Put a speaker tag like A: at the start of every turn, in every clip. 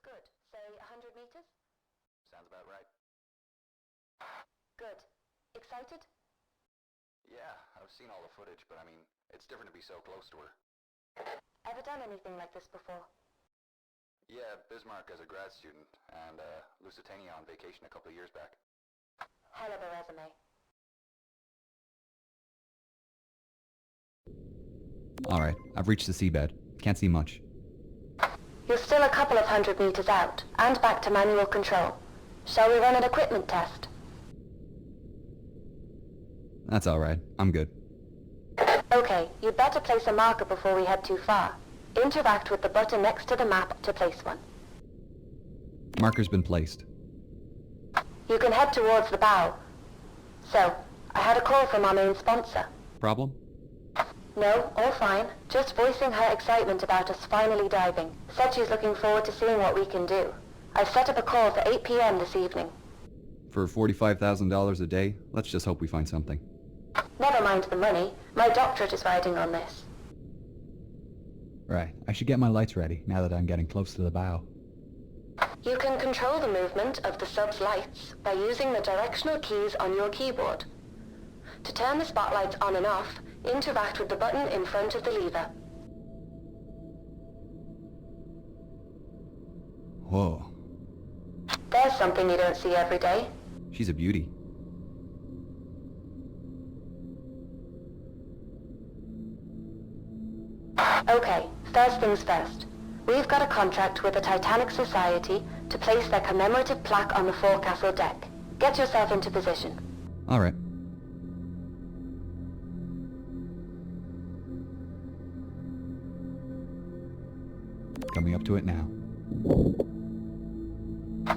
A: good. Say 100 meters?
B: Sounds about right.
A: Good. Excited?
B: Yeah, I've seen all the footage, but I mean, it's different to be so close to her.
A: Ever done anything like this before?
B: Yeah, Bismarck as a grad student, and Lusitania on vacation a couple of years back.
A: Hell of a resume.
C: Alright, I've reached the seabed. Can't see much.
A: You're still a couple of 100 meters out, and back to manual control. Shall we run an equipment test?
C: That's alright. I'm good.
A: Okay, you'd better place a marker before we head too far. Interact with the button next to the map to place one.
C: Marker's been placed.
A: You can head towards the bow. So, I had a call from our main sponsor.
C: Problem?
A: No, all fine. Just voicing her excitement about us finally diving. Said she's looking forward to seeing what we can do. I've set up a call for 8 p.m. this evening.
C: For $45,000 a day, let's just hope we find something.
A: Never mind the money. My doctorate is riding on this.
C: Right, I should get my lights ready, now that I'm getting close to the bow.
A: You can control the movement of the sub's lights by using the directional keys on your keyboard. To turn the spotlights on and off, interact with the button in front of the lever.
C: Whoa,
A: There's something you don't see every day.
C: she's a beauty.
A: Okay, first things first. We've got a contract with the Titanic Society to place their commemorative plaque on the forecastle deck. Get yourself into position.
C: Alright. Coming up to it now.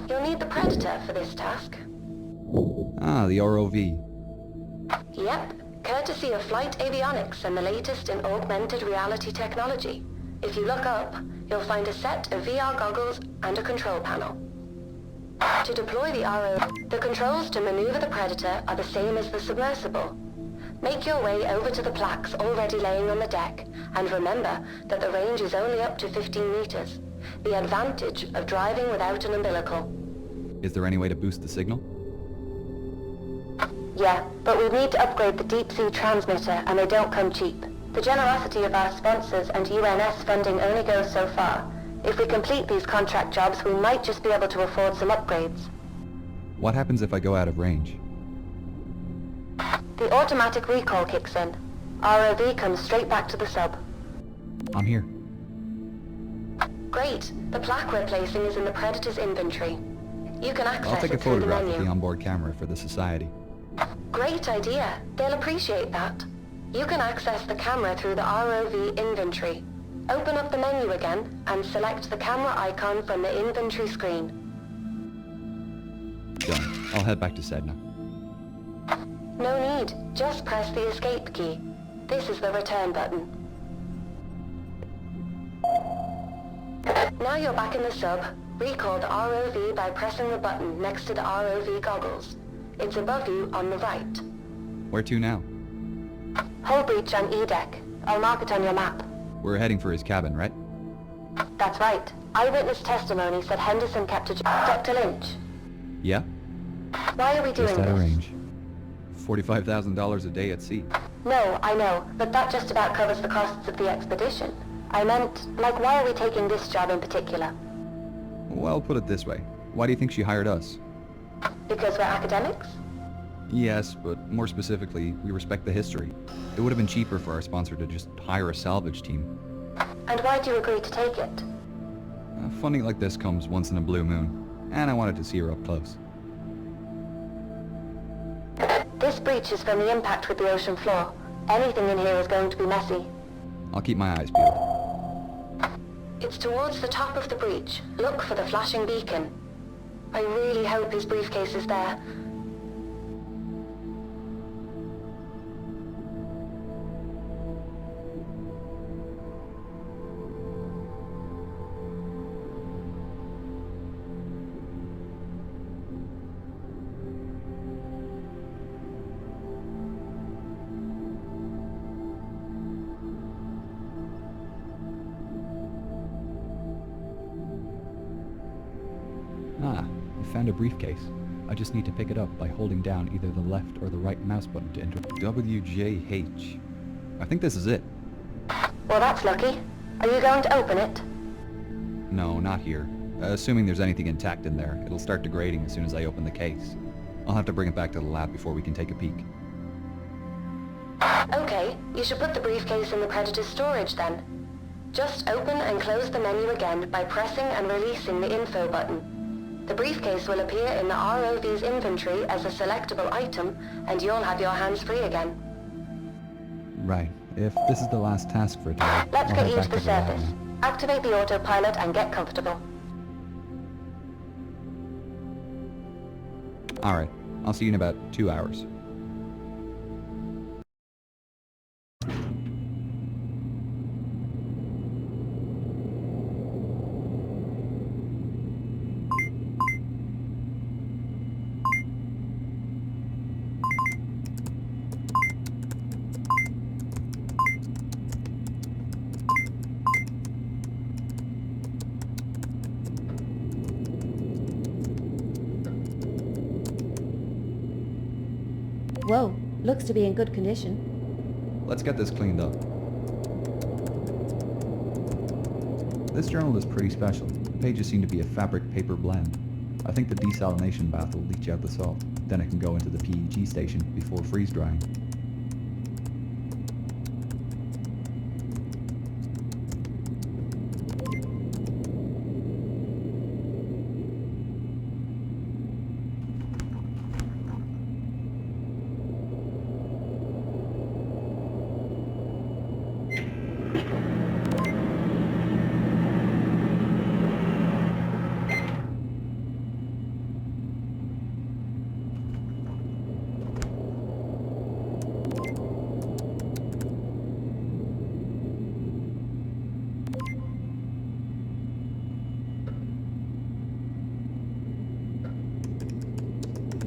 A: You'll need the Predator for this task.
C: Ah, the ROV.
A: Yep, courtesy of Flight Avionics and the latest in augmented reality technology. If you look up, you'll find a set of VR goggles and a control panel. To deploy the ROV, the controls to maneuver the Predator are the same as the submersible. Make your way over to the plaques already laying on the deck, and remember that the range is only up to 15 meters. The advantage of driving without an umbilical.
C: Is there any way to boost the signal?
A: Yeah, but we need to upgrade the deep-sea transmitter, and they don't come cheap. The generosity of our sponsors and UNS funding only goes so far. If we complete these contract jobs, we might just be able to afford some upgrades.
C: What happens if I go out of range?
A: The automatic recall kicks in. ROV comes straight back to the sub.
C: I'm here.
A: Great. The plaque we're placing is in the Predator's inventory. You can access
C: I'll take a
A: it through the
C: photograph with
A: menu.
C: the onboard camera for the Society.
A: Great idea. They'll appreciate that. You can access the camera through the ROV inventory. Open up the menu again and select the camera icon from the inventory screen.
C: Done. I'll head back to Sedna.
A: No need. Just press the escape key. This is the return button. Now you're back in the sub. Recall the ROV by pressing the button next to the ROV goggles. It's above you on the right.
C: Where to now?
A: Hull breach on E-deck. I'll mark it on your map.
C: We're heading for his cabin, right?
A: That's right. Eyewitness testimony said Henderson kept a Dr. Lynch.
C: Yeah?
A: Why are we doing
C: Just out of
A: this?
C: range. $45,000 a day at sea.
A: No, I know, but that just about covers the costs of the expedition. I meant, like, why are we taking this job in particular?
C: Well, put it this way. Why do you think she hired us?
A: Because we're academics?
C: Yes, but more specifically, we respect the history. It would have been cheaper for our sponsor to just hire a salvage team.
A: And why do you agree to take it?
C: Funding like this comes once in a blue moon, and I wanted to see her up close.
A: This breach is from the impact with the ocean floor. Anything in here is going to be messy.
C: I'll keep my eyes peeled.
A: It's towards the top of the breach. Look for the flashing beacon. I really hope his briefcase is there.
C: Ah, I found a briefcase. I just need to pick it up by holding down either the left or the right mouse button to enter WJH. I think this is it.
A: Well, that's lucky. Are you going to open it?
C: No, not here. Assuming there's anything intact in there, it'll start degrading as soon as I open the case. I'll have to bring it back to the lab before we can take a peek.
A: Okay, you should put the briefcase in the Predator's storage then. Just open and close the menu again by pressing and releasing the info button. The briefcase will appear in the ROV's inventory as a selectable item, and you'll have your hands free again.
C: Right. If this is the last task for today,
A: Let's
C: I'll
A: get
C: head
A: you
C: back
A: to the
C: the lab
A: surface.
C: now.
A: Activate the autopilot and get comfortable.
C: Alright, I'll see you in about 2 hours.
D: Whoa, looks to be in good condition.
C: Let's get this cleaned up. This journal is pretty special. The pages seem to be a fabric paper blend. I think the desalination bath will leach out the salt. Then it can go into the PEG station before freeze drying.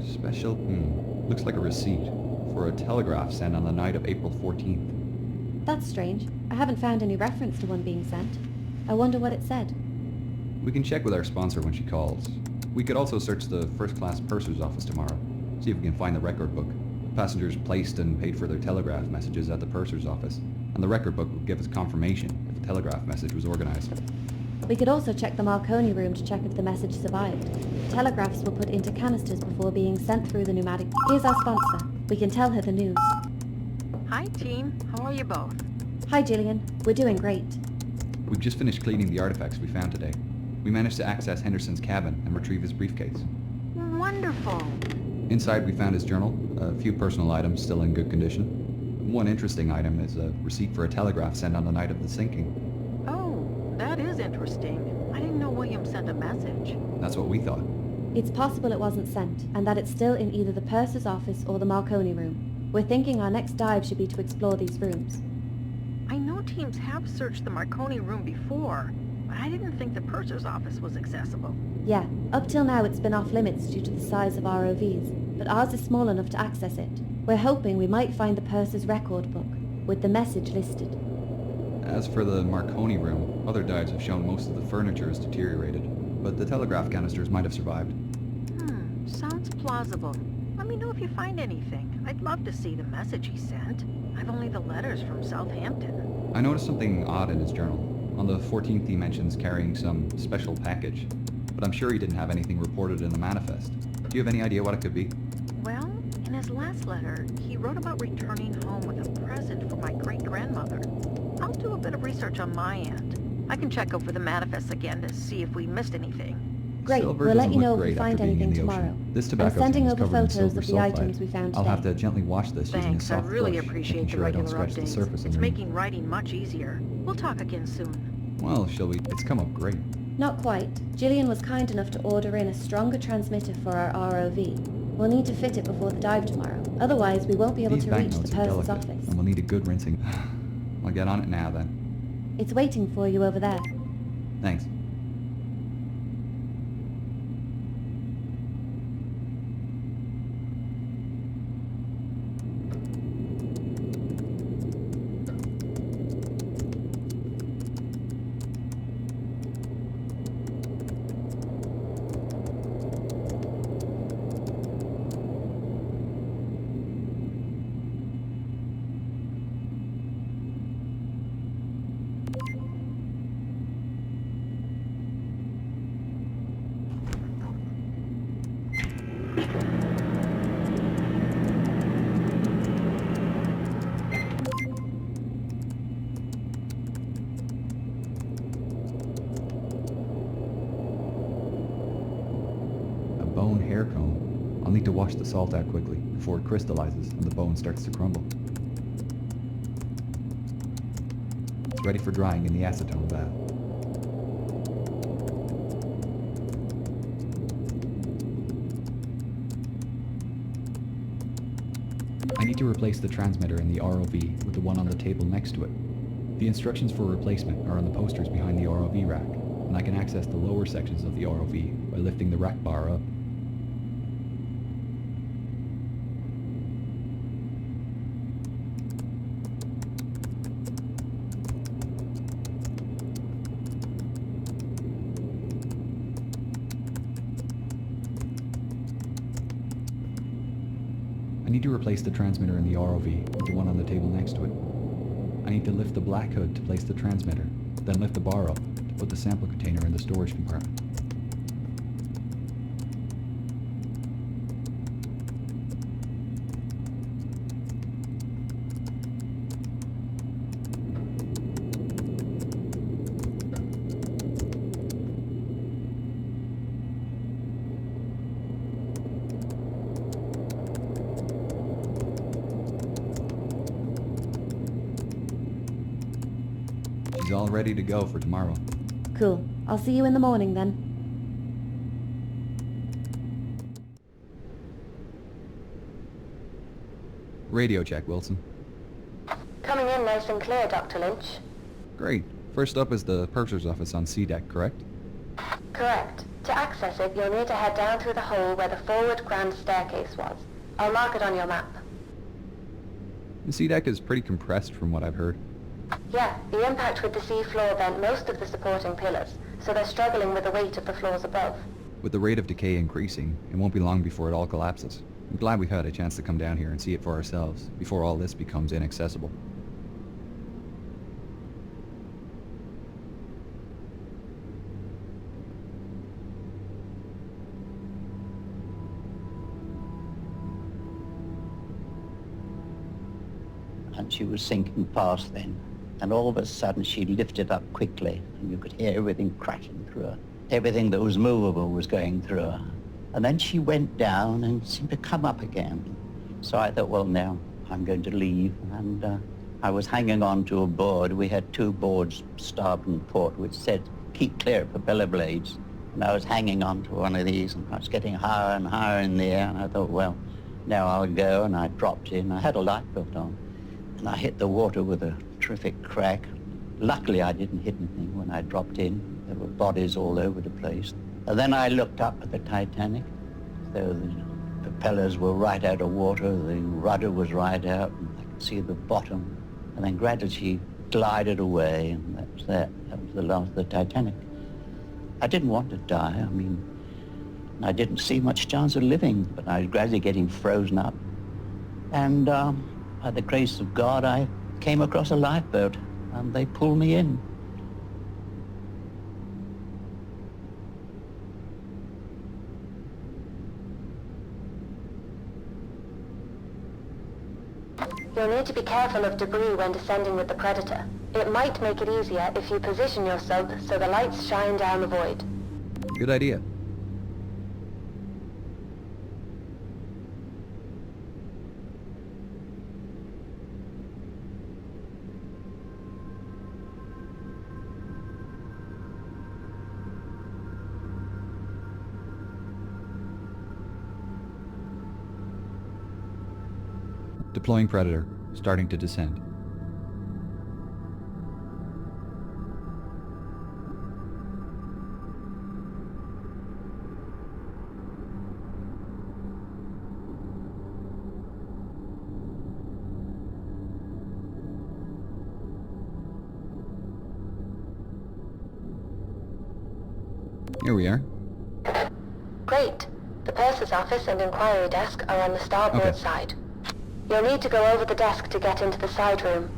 C: Special, looks like a receipt for a telegraph sent on the night of April 14th.
D: That's strange. I haven't found any reference to one being sent. I wonder what it said.
C: We can check with our sponsor when she calls. We could also search the first-class purser's office tomorrow, see if we can find the record book. Passengers placed and paid for their telegraph messages at the purser's office, and the record book would give us confirmation if a telegraph message was organized.
D: We could also check the Marconi room to check if the message survived. Telegraphs were put into canisters before being sent through the pneumatic. Here's our sponsor. We can tell her the news.
E: Hi team, how are you both?
D: Hi Jillian, we're doing great.
C: We've just finished cleaning the artifacts we found today. We managed to access Henderson's cabin and retrieve his briefcase.
E: Wonderful.
C: Inside we found his journal, a few personal items still in good condition. One interesting item is a receipt for a telegraph sent on the night of the sinking.
E: Oh, that is interesting. I didn't know William sent a message.
C: That's what we thought.
D: It's possible it wasn't sent, and that it's still in either the purser's office or the Marconi room. We're thinking our next dive should be to explore these rooms.
E: I know teams have searched the Marconi room before, but I didn't think the purser's office was accessible.
D: Yeah, up till now it's been off limits due to the size of ROVs, but ours is small enough to access it. We're hoping we might find the purser's record book, with the message listed.
C: As for the Marconi room, other dives have shown most of the furniture is deteriorated, but the telegraph canisters might have survived.
E: Sounds plausible. Let me know if you find anything. I'd love to see the message he sent. I've only the letters from Southampton.
C: I noticed something odd in his journal. On the 14th he mentions carrying some special package, but I'm sure he didn't have anything reported in the manifest. Do you have any idea what it could be?
E: Well, in his last letter, he wrote about returning home with a present for my great-grandmother. I'll do a bit of research on my end. I can check over the manifest again to see if we missed anything.
D: Great,
C: Silver
D: we'll let
C: doesn't
D: you know
C: look
D: if we
C: great
D: find
C: after being in
D: anything
C: the ocean.
D: tomorrow.
C: This
D: I'm
C: tobacco
D: sending
C: tin is
D: over
C: covered in
D: photos
C: silver
D: of the
C: sulfide.
D: items we found
C: I'll
D: today.
C: have to gently wash this using a
E: Thanks, I
C: soft
E: really
C: brush,
E: appreciate
C: making
E: the
C: sure I don't
E: regular
C: scratch the
E: updates.
C: surface
E: It's
C: underneath.
E: making writing much easier. We'll talk again soon.
C: Well, shall we? It's come up great.
D: Not quite. Gillian was kind enough to order in a stronger transmitter for our ROV. We'll need to fit it before the dive tomorrow. Otherwise, we won't be able
C: These
D: to reach the
C: banknotes are
D: purser's
C: delicate,
D: office.
C: and we'll need a good rinsing. I'll get on it now then.
D: It's waiting for you over there.
C: Thanks. bone hair comb, I'll need to wash the salt out quickly before it crystallizes and the bone starts to crumble. It's ready for drying in the acetone bath. I need to replace the transmitter in the ROV with the one on the table next to it. The instructions for replacement are on the posters behind the ROV rack, and I can access the lower sections of the ROV by lifting the rack bar up. I need to replace the transmitter in the ROV with the one on the table next to it. I need to lift the black hood to place the transmitter, then lift the bar up to put the sample container in the storage compartment. She's all ready to go for tomorrow.
D: Cool. I'll see you in the morning then.
C: Radio check, Wilson.
A: Coming in nice and clear, Dr. Lynch.
C: Great. First up is the purser's office on C deck, correct?
A: Correct. To access it, you'll need to head down through the hole where the forward grand staircase was. I'll mark it on your map.
C: The C deck is pretty compressed from what I've heard.
A: Yeah, the impact with the sea floor bent most of the supporting pillars, so they're struggling with the weight of the floors above.
C: With the rate of decay increasing, it won't be long before it all collapses. I'm glad we had a chance to come down here and see it for ourselves, before all this becomes inaccessible.
F: And she was sinking fast then. And all of a sudden she lifted up quickly, and you could hear everything crashing through her. Everything that was movable was going through her. And then she went down and seemed to come up again. So I thought, well, now I'm going to leave. And I was hanging on to a board. We had two boards, starboard and port, which said, keep clear of propeller blades. And I was hanging on to one of these, and I was getting higher and higher in the air. And I thought, well, now I'll go. And I dropped in. I had a lifebelt on. And I hit the water with a terrific crack. Luckily, I didn't hit anything when I dropped in. There were bodies all over the place. And then I looked up at the Titanic. So the propellers were right out of water, the rudder was right out, and I could see the bottom. And then gradually she glided away, and that was that. That was the last of the Titanic. I didn't want to die. I mean, I didn't see much chance of living, but I was gradually getting frozen up. And by the grace of God, I came across a lifeboat, and they pulled me in.
A: You'll need to be careful of debris when descending with the Predator. It might make it easier if you position your sub so the lights shine down the void.
C: Good idea. Deploying Predator, starting to descend. Here we are.
A: Great. The purser's office and inquiry desk are on the starboard
C: Okay.
A: side. You'll need to go over the desk to get into the side room.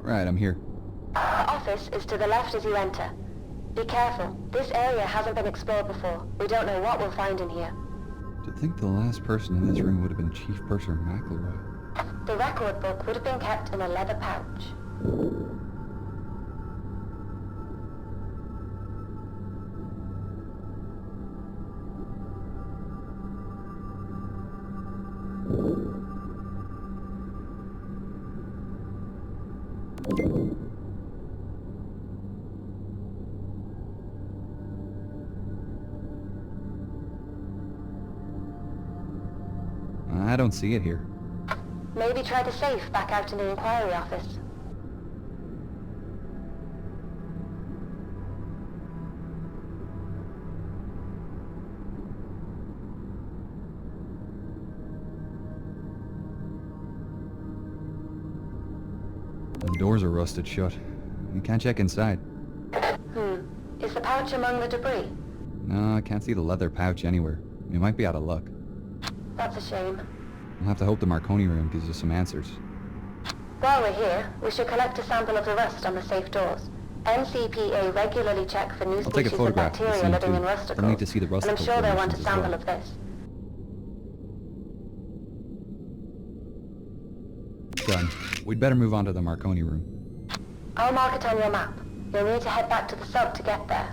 C: Right, I'm here.
A: The office is to the left as you enter. Be careful. This area hasn't been explored before. We don't know what we'll find in here.
C: To think the last person in this room would have been Chief Purser McElroy.
A: The record book would have been kept in a leather pouch.
C: I don't see it here.
A: Maybe try the safe back out in the inquiry office.
C: The doors are rusted shut. You can't check inside.
A: Is the pouch among the debris?
C: No, I can't see the leather pouch anywhere. You might be out of luck.
A: That's a shame.
C: I'll have to hope the Marconi room gives you some answers.
A: While we're here, we should collect a sample of the rust on the safe doors. NCPA regularly check for new
C: I'll take a
A: species of
C: photograph of the
A: bacteria
C: scene
A: living
C: too.
A: in
C: I'll
A: rusticles,
C: need to see the
A: and I'm
C: rusticle
A: sure they'll want a
C: formations as
A: sample
C: well.
A: of this.
C: Done. We'd better move on to the Marconi room.
A: I'll mark it on your map. You'll need to head back to the sub to get there.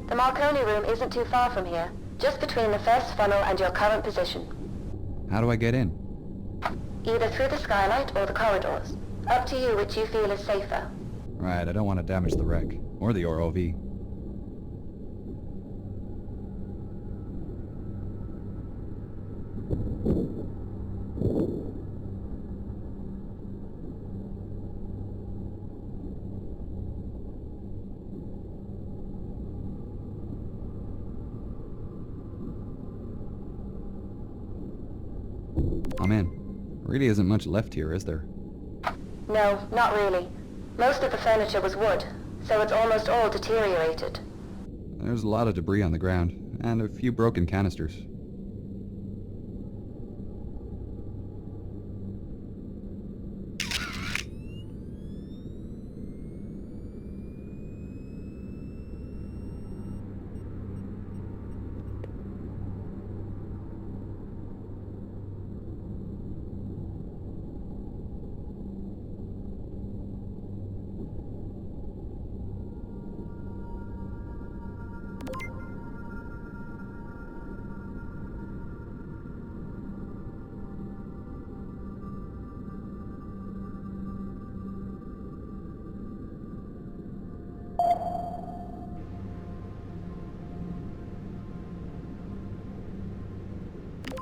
A: The Marconi room isn't too far from here, just between the first funnel and your current position.
C: How do I get in?
A: Either through the skylight or the corridors. Up to you which you feel is safer.
C: Right, I don't want to damage the wreck. Or the ROV. I'm in. Really isn't much left here, is there?
A: No, not really. Most of the furniture was wood, so it's almost all deteriorated.
C: There's a lot of debris on the ground, and a few broken canisters.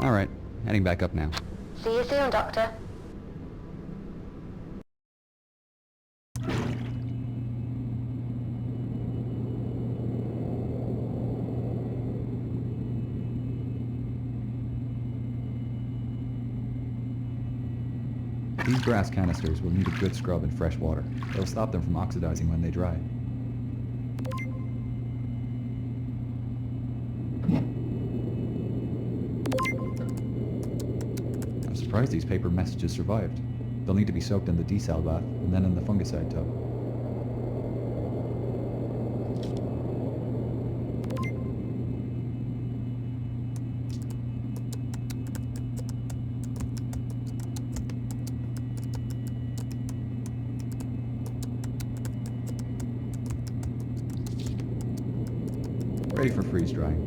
C: Alright, heading back up now.
A: See you soon, Doctor.
C: These brass canisters will need a good scrub in fresh water. It'll stop them from oxidizing when they dry. I'm surprised these paper messages survived. They'll need to be soaked in the desal bath and then in the fungicide tub. Ready for freeze drying.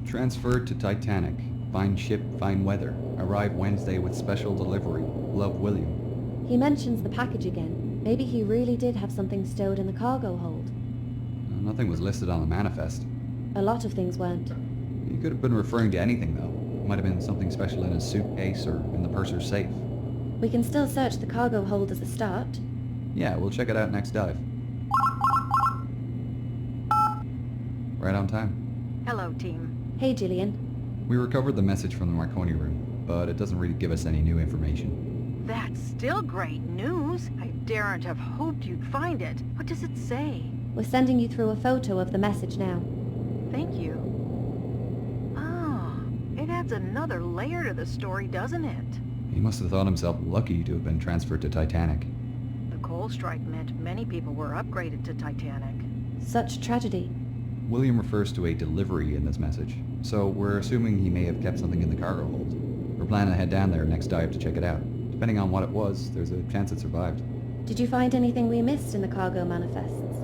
C: Transferred to Titanic. Fine ship, fine weather. Arrive Wednesday with special delivery. Love, William.
D: He mentions the package again. Maybe he really did have something stowed in the cargo hold.
C: Nothing was listed on the manifest.
D: A lot of things weren't.
C: He could have been referring to anything, though. Might have been something special in his suitcase or in the purser's safe.
D: We can still search the cargo hold as a start.
C: Yeah, we'll check it out next dive. Right on time.
E: Hello, team.
D: Hey, Gillian.
C: We recovered the message from the Marconi room, but it doesn't really give us any new information.
E: That's still great news. I daren't have hoped you'd find it. What does it say?
D: We're sending you through a photo of the message now.
E: Thank you. Ah, it adds another layer to the story, doesn't it?
C: He must have thought himself lucky to have been transferred to Titanic.
E: The coal strike meant many people were upgraded to Titanic.
D: Such tragedy.
C: William refers to a delivery in this message, so we're assuming he may have kept something in the cargo hold. We're planning to head down there next dive to check it out. Depending on what it was, there's a chance it survived.
D: Did you find anything we missed in the cargo manifests?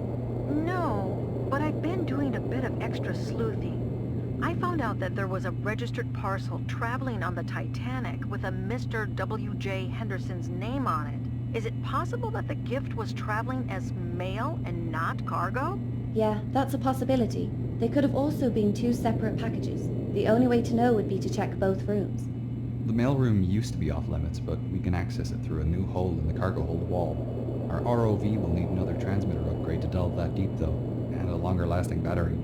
E: No, but I've been doing a bit of extra sleuthing. I found out that there was a registered parcel traveling on the Titanic with a Mr. W.J. Henderson's name on it. Is it possible that the gift was traveling as mail and not cargo?
D: Yeah, that's a possibility. They could have also been two separate packages. The only way to know would be to check both rooms.
C: The mailroom used to be off limits, but we can access it through a new hole in the cargo hold wall. Our ROV will need another transmitter upgrade to delve that deep though, and a longer lasting battery.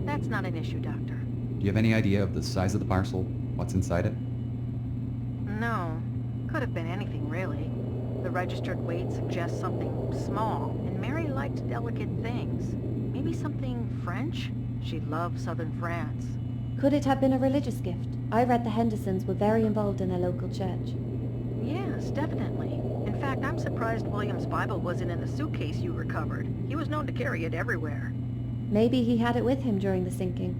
E: That's not an issue, Doctor.
C: Do you have any idea of the size of the parcel? What's inside it?
E: No. Could have been anything, really. The registered weight suggests something small, and Mary liked delicate things. Maybe something French? She loved southern France.
D: Could it have been a religious gift? I read the Hendersons were very involved in their local church.
E: Yes, definitely. In fact, I'm surprised William's Bible wasn't in the suitcase you recovered. He was known to carry it everywhere.
D: Maybe he had it with him during the sinking.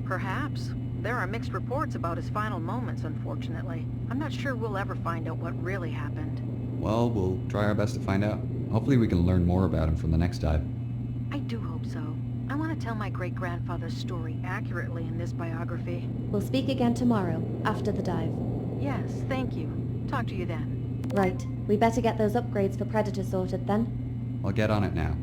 E: Perhaps. There are mixed reports about his final moments, unfortunately. I'm not sure we'll ever find out what really happened.
C: Well, we'll try our best to find out. Hopefully we can learn more about him from the next dive.
E: I do hope so. I want to tell my great-grandfather's story accurately in this biography.
D: We'll speak again tomorrow, after the dive.
E: Yes, thank you. Talk to you then.
D: Right. We better get those upgrades for Predator sorted then.
C: I'll get on it now.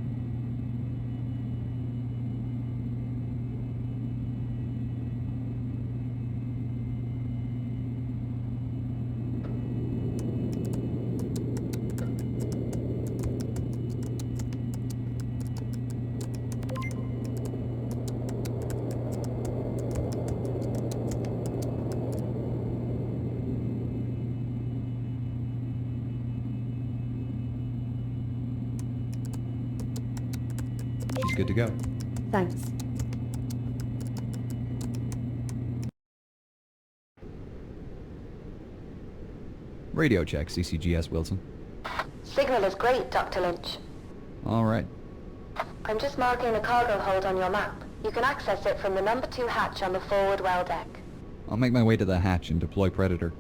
C: She's good to go.
D: Thanks.
C: Radio check, CCGS Wilson.
A: Signal is great, Dr. Lynch.
C: All right.
A: I'm just marking the cargo hold on your map. You can access it from the number 2 hatch on the forward well deck.
C: I'll make my way to the hatch and deploy Predator.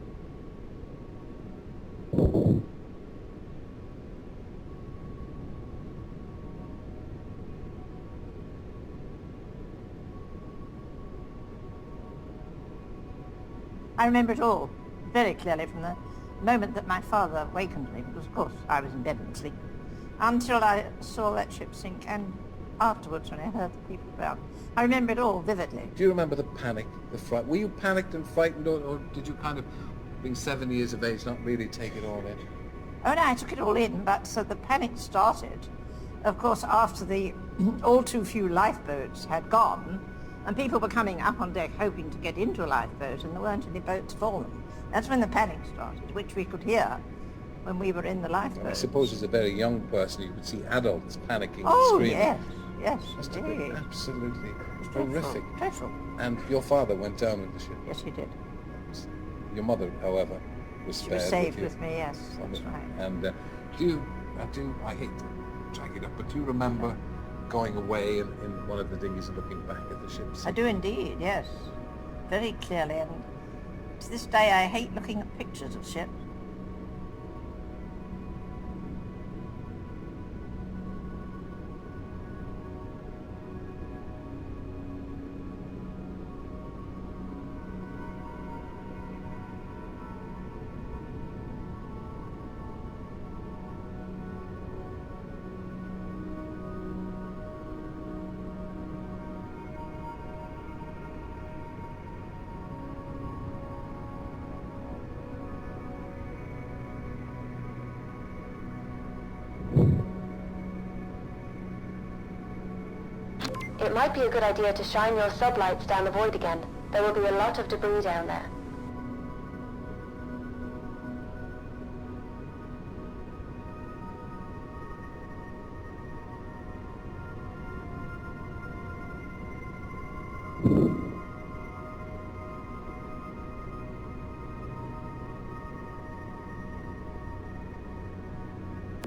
G: I remember it all, very clearly from the moment that my father wakened me, because of course I was in bed and asleep, until I saw that ship sink, and afterwards when I heard the people around. I remember it all vividly.
H: Do you remember the panic, the fright? Were you panicked and frightened, or did you kind of, being 7 years of age, not really take it all in?
G: Oh no, I took it all in, but so the panic started, of course, after the all too few lifeboats had gone, and people were coming up on deck hoping to get into a lifeboat, and there weren't any boats for them. That's when the panic started, which we could hear when we were in the lifeboat.
H: I suppose as a very young person you could see adults panicking
G: Oh,
H: and screaming.
G: yes,
H: Must have been
G: indeed.
H: absolutely
G: Dreadful,
H: horrific.
G: dreadful.
H: And your father went down in the ship.
G: Yes, he did.
H: Your mother, however, was
G: She
H: spared
G: was saved
H: you.
G: with me, yes, that's
H: Wonderful.
G: right.
H: And I hate to drag it up, but do you remember going away in one of the dinghies and looking back at the ship?
G: I do indeed, yes. Very clearly, and to this day I hate looking at pictures of ships.
A: It might be a good idea to shine your sublights down the void again. There will be a lot of debris down there.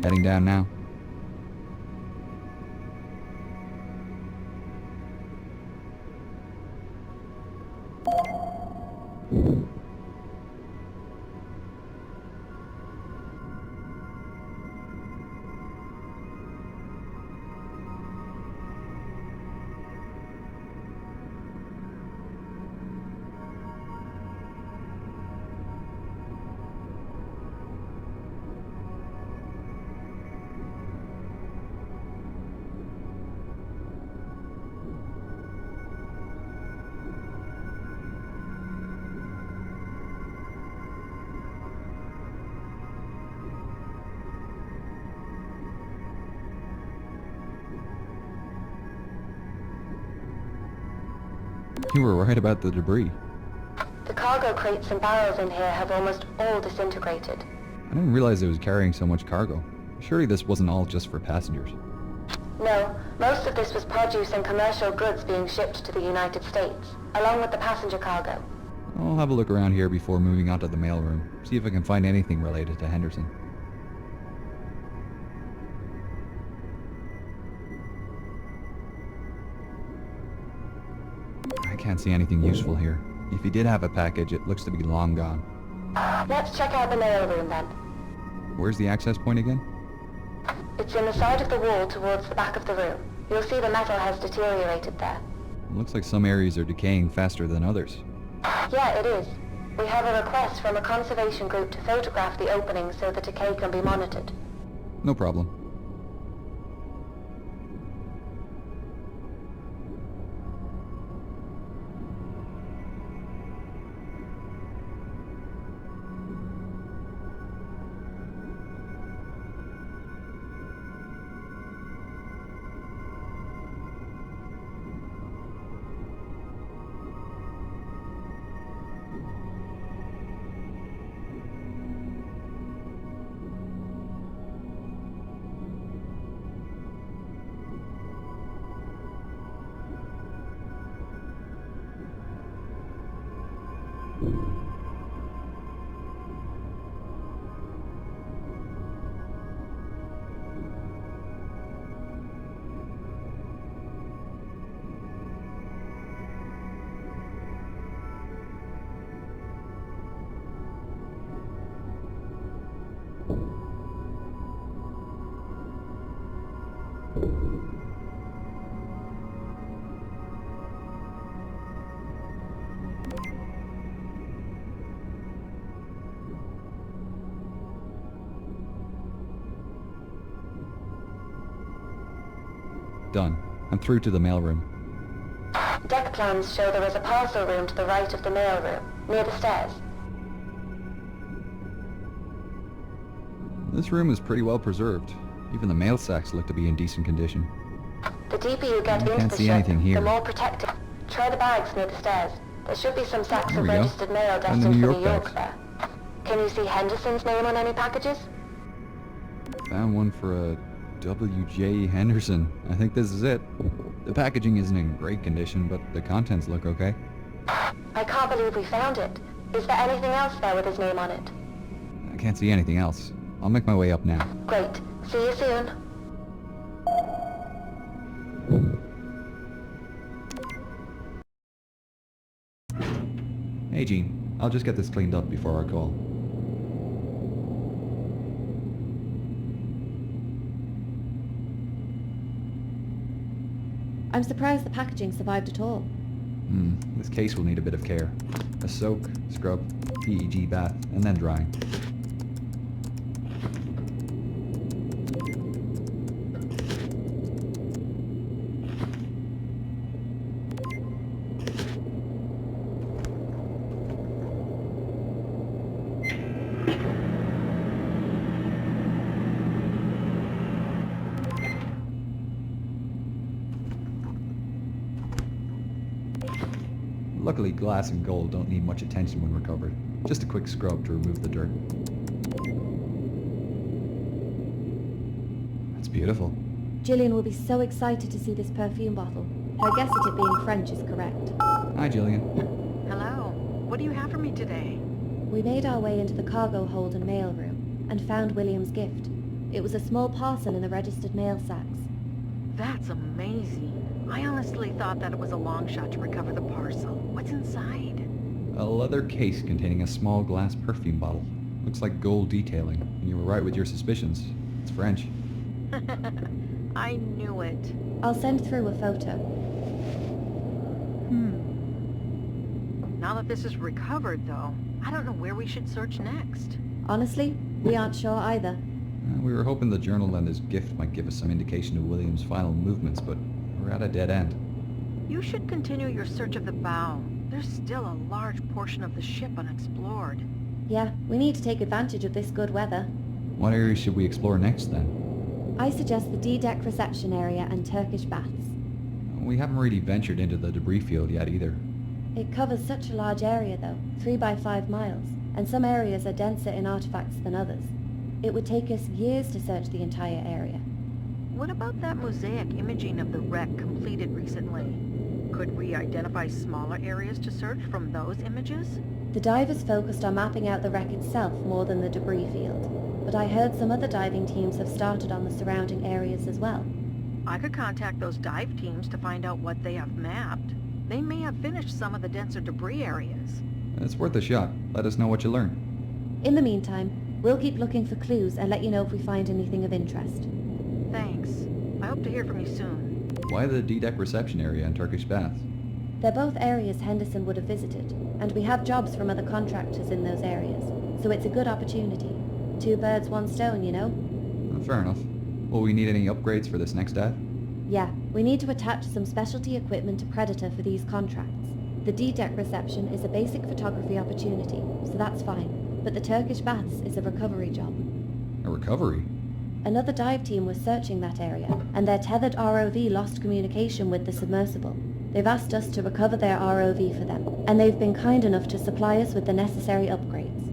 C: Heading down now. You were right about the debris.
A: The cargo crates and barrels in here have almost all disintegrated.
C: I didn't realize it was carrying so much cargo. Surely this wasn't all just for passengers.
A: No, most of this was produce and commercial goods being shipped to the United States, along with the passenger cargo.
C: I'll have a look around here before moving on to the mailroom, see if I can find anything related to Henderson. I can't see anything useful here. If he did have a package, it looks to be long gone.
A: Let's check out the mailroom then.
C: Where's the access point again?
A: It's in the side of the wall towards the back of the room. You'll see the metal has deteriorated there.
C: It looks like some areas are decaying faster than others.
A: Yeah, it is. We have a request from a conservation group to photograph the opening so the decay can be monitored.
C: No problem. Done. I'm through to the mailroom.
A: Deck plans show there is a parcel room to the right of the mailroom, near the stairs.
C: This room is pretty well preserved. Even the mail sacks look to be in decent condition.
A: The deeper you get into
C: can't
A: the
C: see
A: ship,
C: anything here.
A: the more protected. Try the bags near the stairs. There should be some sacks
C: There
A: of
C: we go.
A: registered mail
C: And the
A: destined
C: New
A: for
C: York
A: New York
C: bags.
A: there. Can you see Henderson's name on any packages?
C: Found one for a W.J. Henderson. I think this is it. The packaging isn't in great condition, but the contents look okay.
A: I can't believe we found it. Is there anything else there with his name on it?
C: I can't see anything else. I'll make my way up now.
A: Great. See you soon.
C: Hey Jean, I'll just get this cleaned up before our call.
D: I'm surprised the packaging survived at all.
C: This case will need a bit of care. A soak, scrub, PEG bath, and then drying. Luckily, glass and gold don't need much attention when recovered. Just a quick scrub to remove the dirt. That's beautiful.
D: Gillian will be so excited to see this perfume bottle. Her guess at it being French is correct.
C: Hi, Gillian.
E: Hello. What do you have for me today?
D: We made our way into the cargo hold and mail room and found William's gift. It was a small parcel in the registered mail sacks.
E: That's amazing. I honestly thought that it was a long shot to recover the parcel. What's inside?
C: A leather case containing a small glass perfume bottle. Looks like gold detailing. And you were right with your suspicions. It's French.
E: I knew it.
D: I'll send through a photo.
E: Now that this is recovered, though, I don't know where we should search next.
D: Honestly, we aren't sure either.
C: We were hoping the journal and his gift might give us some indication of William's final movements, but we're at a dead end.
E: You should continue your search of the bow. There's still a large portion of the ship unexplored.
D: Yeah, we need to take advantage of this good weather.
C: What areas should we explore next, then?
D: I suggest the D-deck reception area and Turkish baths.
C: We haven't really ventured into the debris field yet either.
D: It covers such a large area though, 3 by 5 miles, and some areas are denser in artifacts than others. It would take us years to search the entire area.
E: What about that mosaic imaging of the wreck completed recently? Could we identify smaller areas to search from those images?
D: The divers focused on mapping out the wreck itself more than the debris field, but I heard some other diving teams have started on the surrounding areas as well.
E: I could contact those dive teams to find out what they have mapped. They may have finished some of the denser debris areas.
C: It's worth a shot. Let us know what you learn.
D: In the meantime, we'll keep looking for clues and let you know if we find anything of interest.
E: Thanks. I hope to hear from you soon.
C: Why the D-deck reception area and Turkish baths?
D: They're both areas Henderson would have visited, and we have jobs from other contractors in those areas, so it's a good opportunity. 2 birds, 1 stone, you know?
C: Fair enough. Will we need any upgrades for this next dive?
D: Yeah, we need to attach some specialty equipment to Predator for these contracts. The D-deck reception is a basic photography opportunity, so that's fine. But the Turkish baths is a recovery job.
C: A recovery?
D: Another dive team was searching that area, and their tethered ROV lost communication with the submersible. They've asked us to recover their ROV for them, and they've been kind enough to supply us with the necessary upgrades.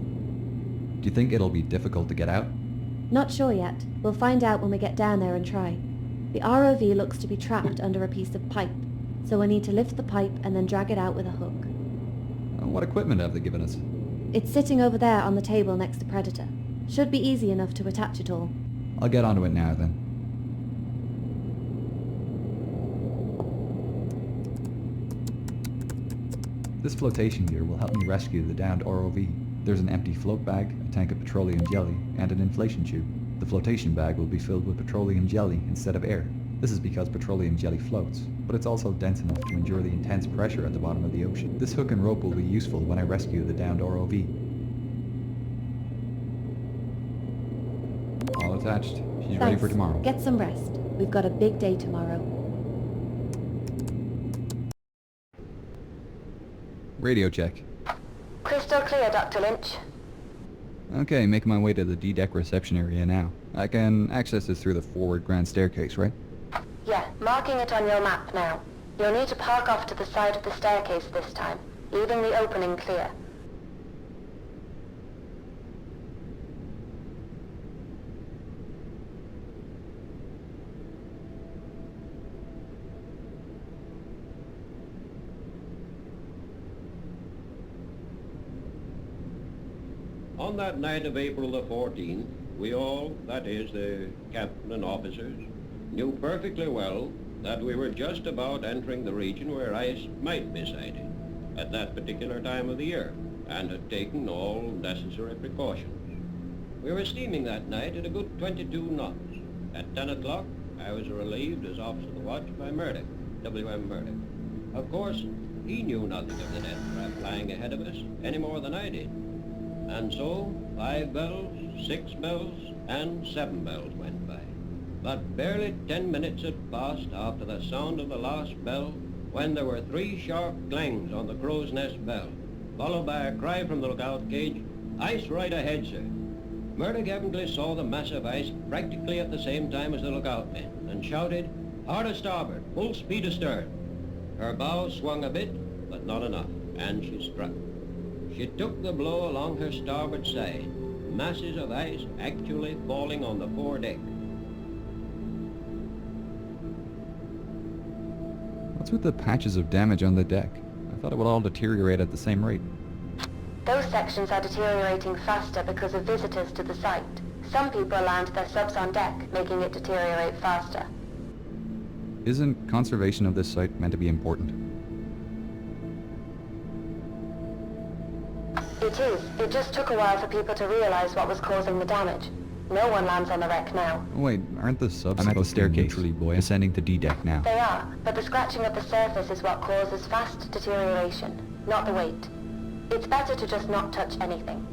C: Do you think it'll be difficult to get out?
D: Not sure yet. We'll find out when we get down there and try. The ROV looks to be trapped under a piece of pipe, so we'll need to lift the pipe and then drag it out with a hook.
C: What equipment have they given us?
D: It's sitting over there on the table next to Predator. Should be easy enough to attach it all.
C: I'll get onto it now then. This flotation gear will help me rescue the downed ROV. There's an empty float bag, a tank of petroleum jelly, and an inflation tube. The flotation bag will be filled with petroleum jelly instead of air. This is because petroleum jelly floats, but it's also dense enough to endure the intense pressure at the bottom of the ocean. This hook and rope will be useful when I rescue the downed ROV. All attached. She's ready for tomorrow.
D: Get some rest. We've got a big day tomorrow.
C: Radio check.
A: Crystal clear, Dr. Lynch.
C: Okay, making my way to the D-deck reception area now. I can access this through the forward grand staircase, right?
A: Yeah, marking it on your map now. You'll need to park off to the side of the staircase this time, leaving the opening clear.
I: On that night of April the 14th, we all, that is, the captain and officers, knew perfectly well that we were just about entering the region where ice might be sighted at that particular time of the year, and had taken all necessary precautions. We were steaming that night at a good 22 knots. At 10 o'clock, I was relieved as officer of the watch by Murdoch, W.M. Murdoch. Of course, he knew nothing of the death trap lying ahead of us any more than I did. And so, 5 bells, 6 bells, and 7 bells went by. But barely 10 minutes had passed after the sound of the last bell when there were 3 sharp clangs on the crow's nest bell, followed by a cry from the lookout cage, "Ice right ahead, sir." Murdoch evidently saw the massive ice practically at the same time as the lookout men, and shouted, "Hard a starboard, full speed astern." Her bow swung a bit, but not enough. and she struck. She took the blow along her starboard side, masses of ice actually falling on the foredeck.
C: What's with the patches of damage on the deck? I thought it would all deteriorate at the same rate.
A: Those sections are deteriorating faster because of visitors to the site. Some people land their subs on deck, making it deteriorate faster.
C: Isn't conservation of this site meant to be important?
A: It is. It just took a while for people to realize what was causing the damage. No one lands on the wreck now.
C: Wait, aren't the subs supposed to be neutrally buoyant? Ascending to D-deck now.
A: They are, but the scratching of the surface is what causes fast deterioration, not the weight. It's better to just not touch anything.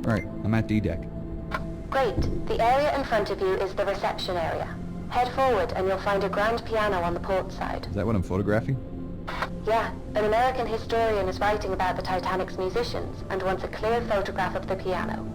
C: Alright, I'm at D-deck.
A: Great. The area in front of you is the reception area. Head forward and you'll find a grand piano on the port side.
C: Is that what I'm photographing?
A: Yeah, an American historian is writing about the Titanic's musicians and wants a clear photograph of the piano.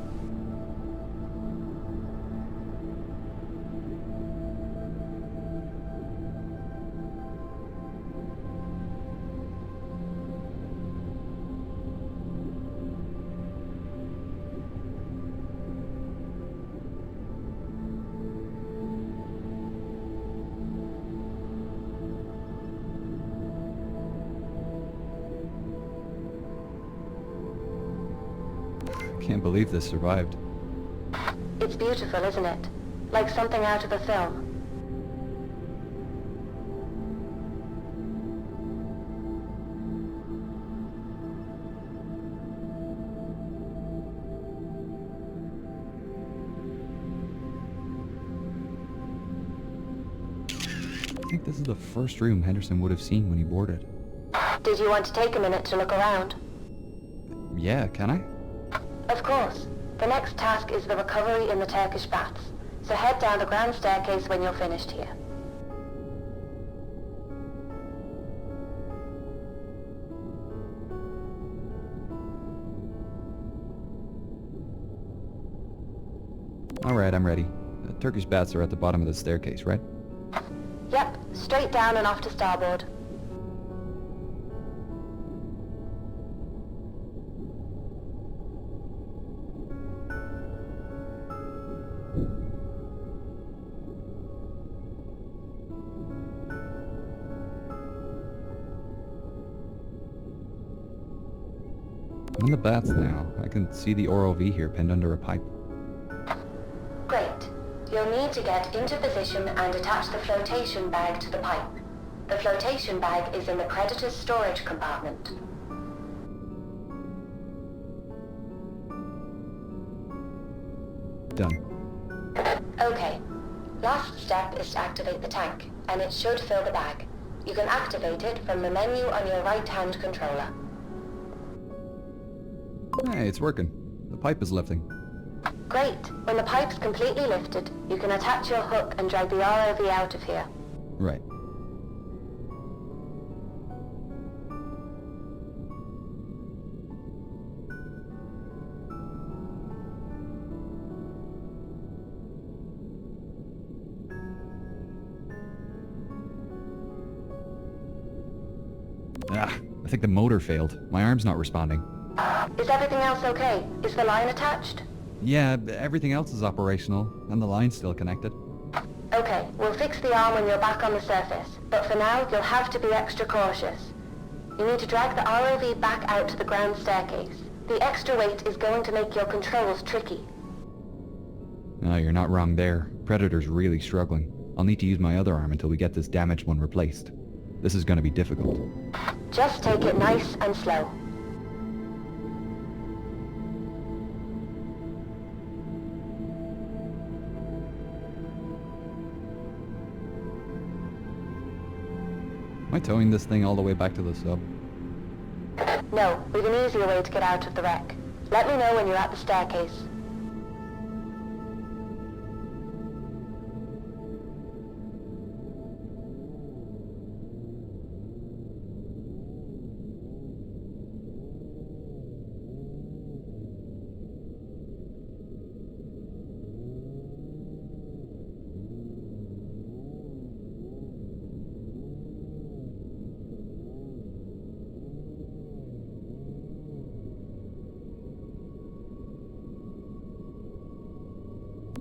C: Can't believe this survived.
A: It's beautiful, isn't it? Like something out of a film.
C: I think this is the first room Henderson would have seen when he boarded.
A: Did you want to take a minute to look around?
C: Yeah, can I?
A: Of course. The next task is the recovery in the Turkish baths. So head down the grand staircase when you're finished here.
C: Alright, I'm ready. The Turkish baths are at the bottom of the staircase, right?
A: Yep, straight down and off to starboard.
C: I'm in the baths now. I can see the ROV here pinned under a pipe.
A: Great. You'll need to get into position and attach the flotation bag to the pipe. The flotation bag is in the Predator's storage compartment.
C: Done.
A: Okay. Last step is to activate the tank, and it should fill the bag. You can activate it from the menu on your right-hand controller.
C: Hey, it's working. The pipe is lifting.
A: Great. When the pipe's completely lifted, you can attach your hook and drag the ROV out of here.
C: Right. I think the motor failed. My arm's not responding.
A: Is everything else okay? Is the line attached?
C: Yeah, everything else is operational, and the line's still connected.
A: Okay, we'll fix the arm when you're back on the surface, but for now, you'll have to be extra cautious. You need to drag the ROV back out to the grand staircase. The extra weight is going to make your controls tricky.
C: No, you're not wrong there. Predator's really struggling. I'll need to use my other arm until we get this damaged one replaced. This is going to be difficult.
A: Just take it nice and slow.
C: Am I towing this thing all the way back to the sub?
A: No, we've an easier way to get out of the wreck. Let me know when you're at the staircase.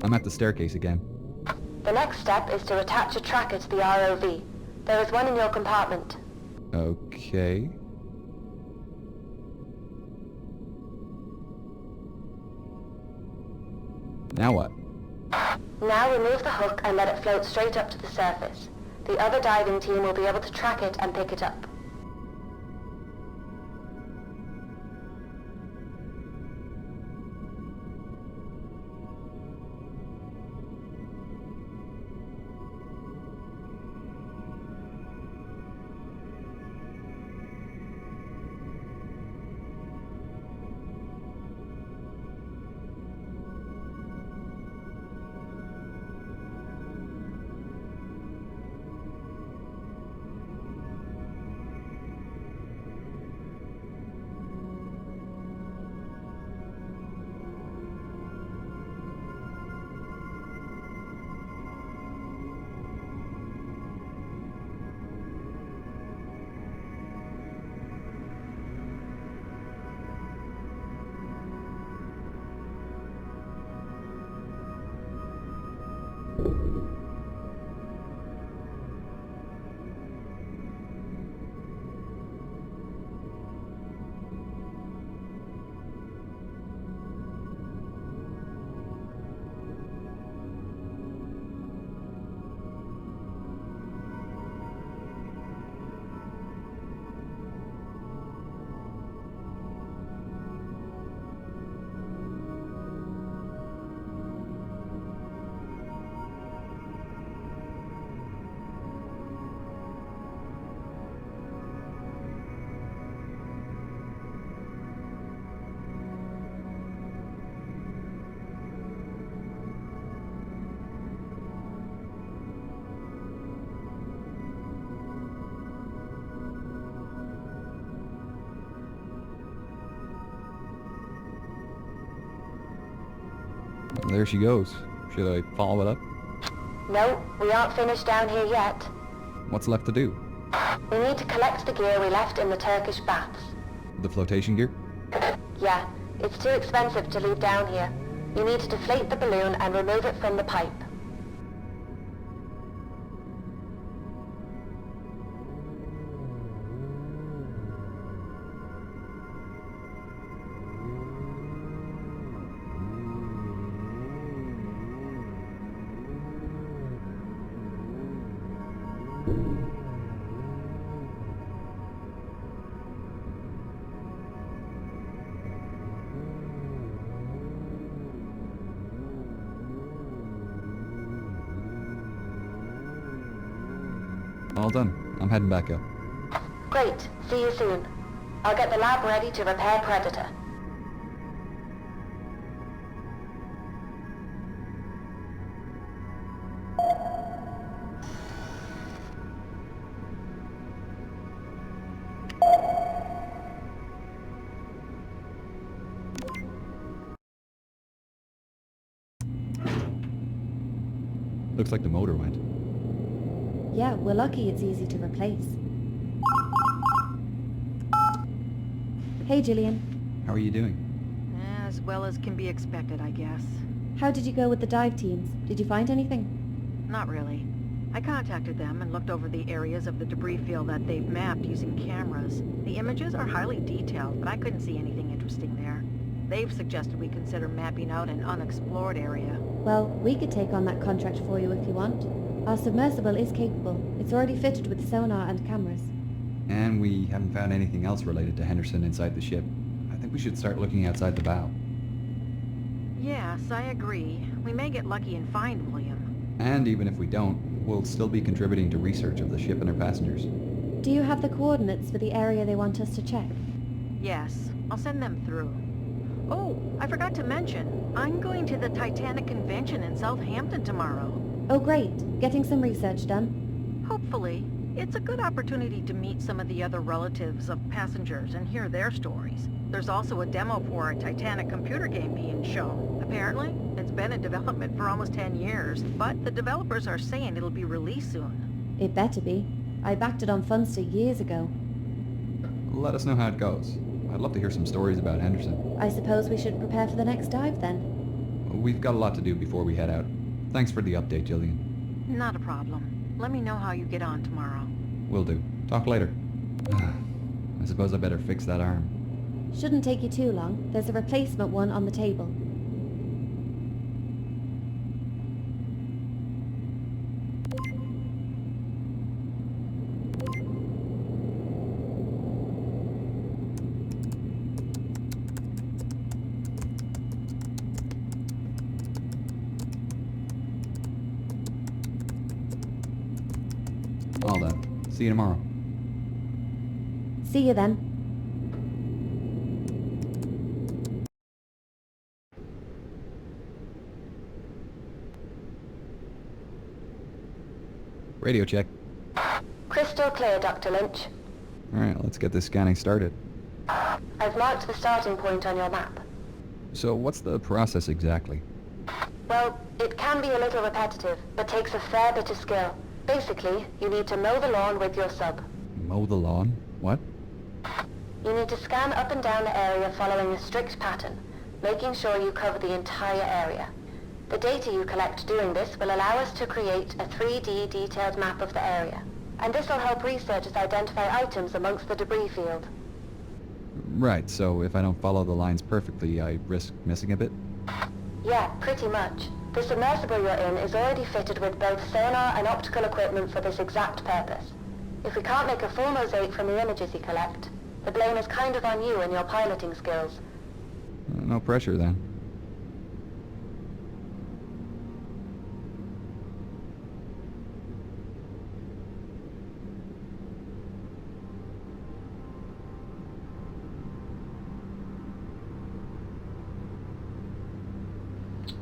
C: I'm at the staircase again.
A: The next step is to attach a tracker to the ROV. There is one in your compartment.
C: Okay. Now what?
A: Now remove the hook and let it float straight up to the surface. The other diving team will be able to track it and pick it up.
C: There she goes. Should I follow it up?
A: No, we aren't finished down here yet.
C: What's left to do?
A: We need to collect the gear we left in the Turkish baths.
C: The flotation gear?
A: Yeah, it's too expensive to leave down here. You need to deflate the balloon and remove it from the pipe.
C: All done. I'm heading back up.
A: Great, see you soon. I'll get the lab ready to repair Predator.
C: Looks like the motor went.
D: Yeah, we're lucky it's easy to replace. Hey, Gillian.
C: How are you doing?
E: As well as can be expected, I guess.
D: How did you go with the dive teams? Did you find anything?
E: Not really. I contacted them and looked over the areas of the debris field that they've mapped using cameras. The images are highly detailed, but I couldn't see anything interesting there. They've suggested we consider mapping out an unexplored area.
D: Well, we could take on that contract for you if you want. Our submersible is capable. It's already fitted with sonar and cameras.
C: And we haven't found anything else related to Henderson inside the ship. I think we should start looking outside the bow.
E: Yes, I agree. We may get lucky and find William.
C: And even if we don't, we'll still be contributing to research of the ship and her passengers.
D: Do you have the coordinates for the area they want us to check?
E: Yes, I'll send them through. Oh, I forgot to mention, I'm going to the Titanic convention in Southampton tomorrow.
D: Oh great, getting some research done?
E: Hopefully. It's a good opportunity to meet some of the other relatives of passengers and hear their stories. There's also a demo for a Titanic computer game being shown. Apparently, it's been in development for almost 10 years, but the developers are saying it'll be released soon.
D: It better be. I backed it on Funster years ago.
C: Let us know how it goes. I'd love to hear some stories about Henderson.
D: I suppose we should prepare for the next dive then.
C: We've got a lot to do before we head out. Thanks for the update, Jillian.
E: Not a problem. Let me know how you get on tomorrow.
C: Will do. Talk later. I suppose I better fix that arm.
D: Shouldn't take you too long. There's a replacement one on the table.
C: All done. See you tomorrow.
D: See you then.
C: Radio check.
A: Crystal clear, Dr. Lynch.
C: Alright, let's get this scanning started.
A: I've marked the starting point on your map.
C: So what's the process exactly?
A: Well, it can be a little repetitive, but takes a fair bit of skill. Basically, you need to mow the lawn with your sub.
C: Mow the lawn? What?
A: You need to scan up and down the area following a strict pattern, making sure you cover the entire area. The data you collect doing this will allow us to create a 3D detailed map of the area. And this will help researchers identify items amongst the debris field.
C: Right, so if I don't follow the lines perfectly, I risk missing a bit?
A: Yeah, pretty much. The submersible you're in is already fitted with both sonar and optical equipment for this exact purpose. If we can't make a full mosaic from the images you collect, the blame is kind of on you and your piloting skills.
C: No pressure then.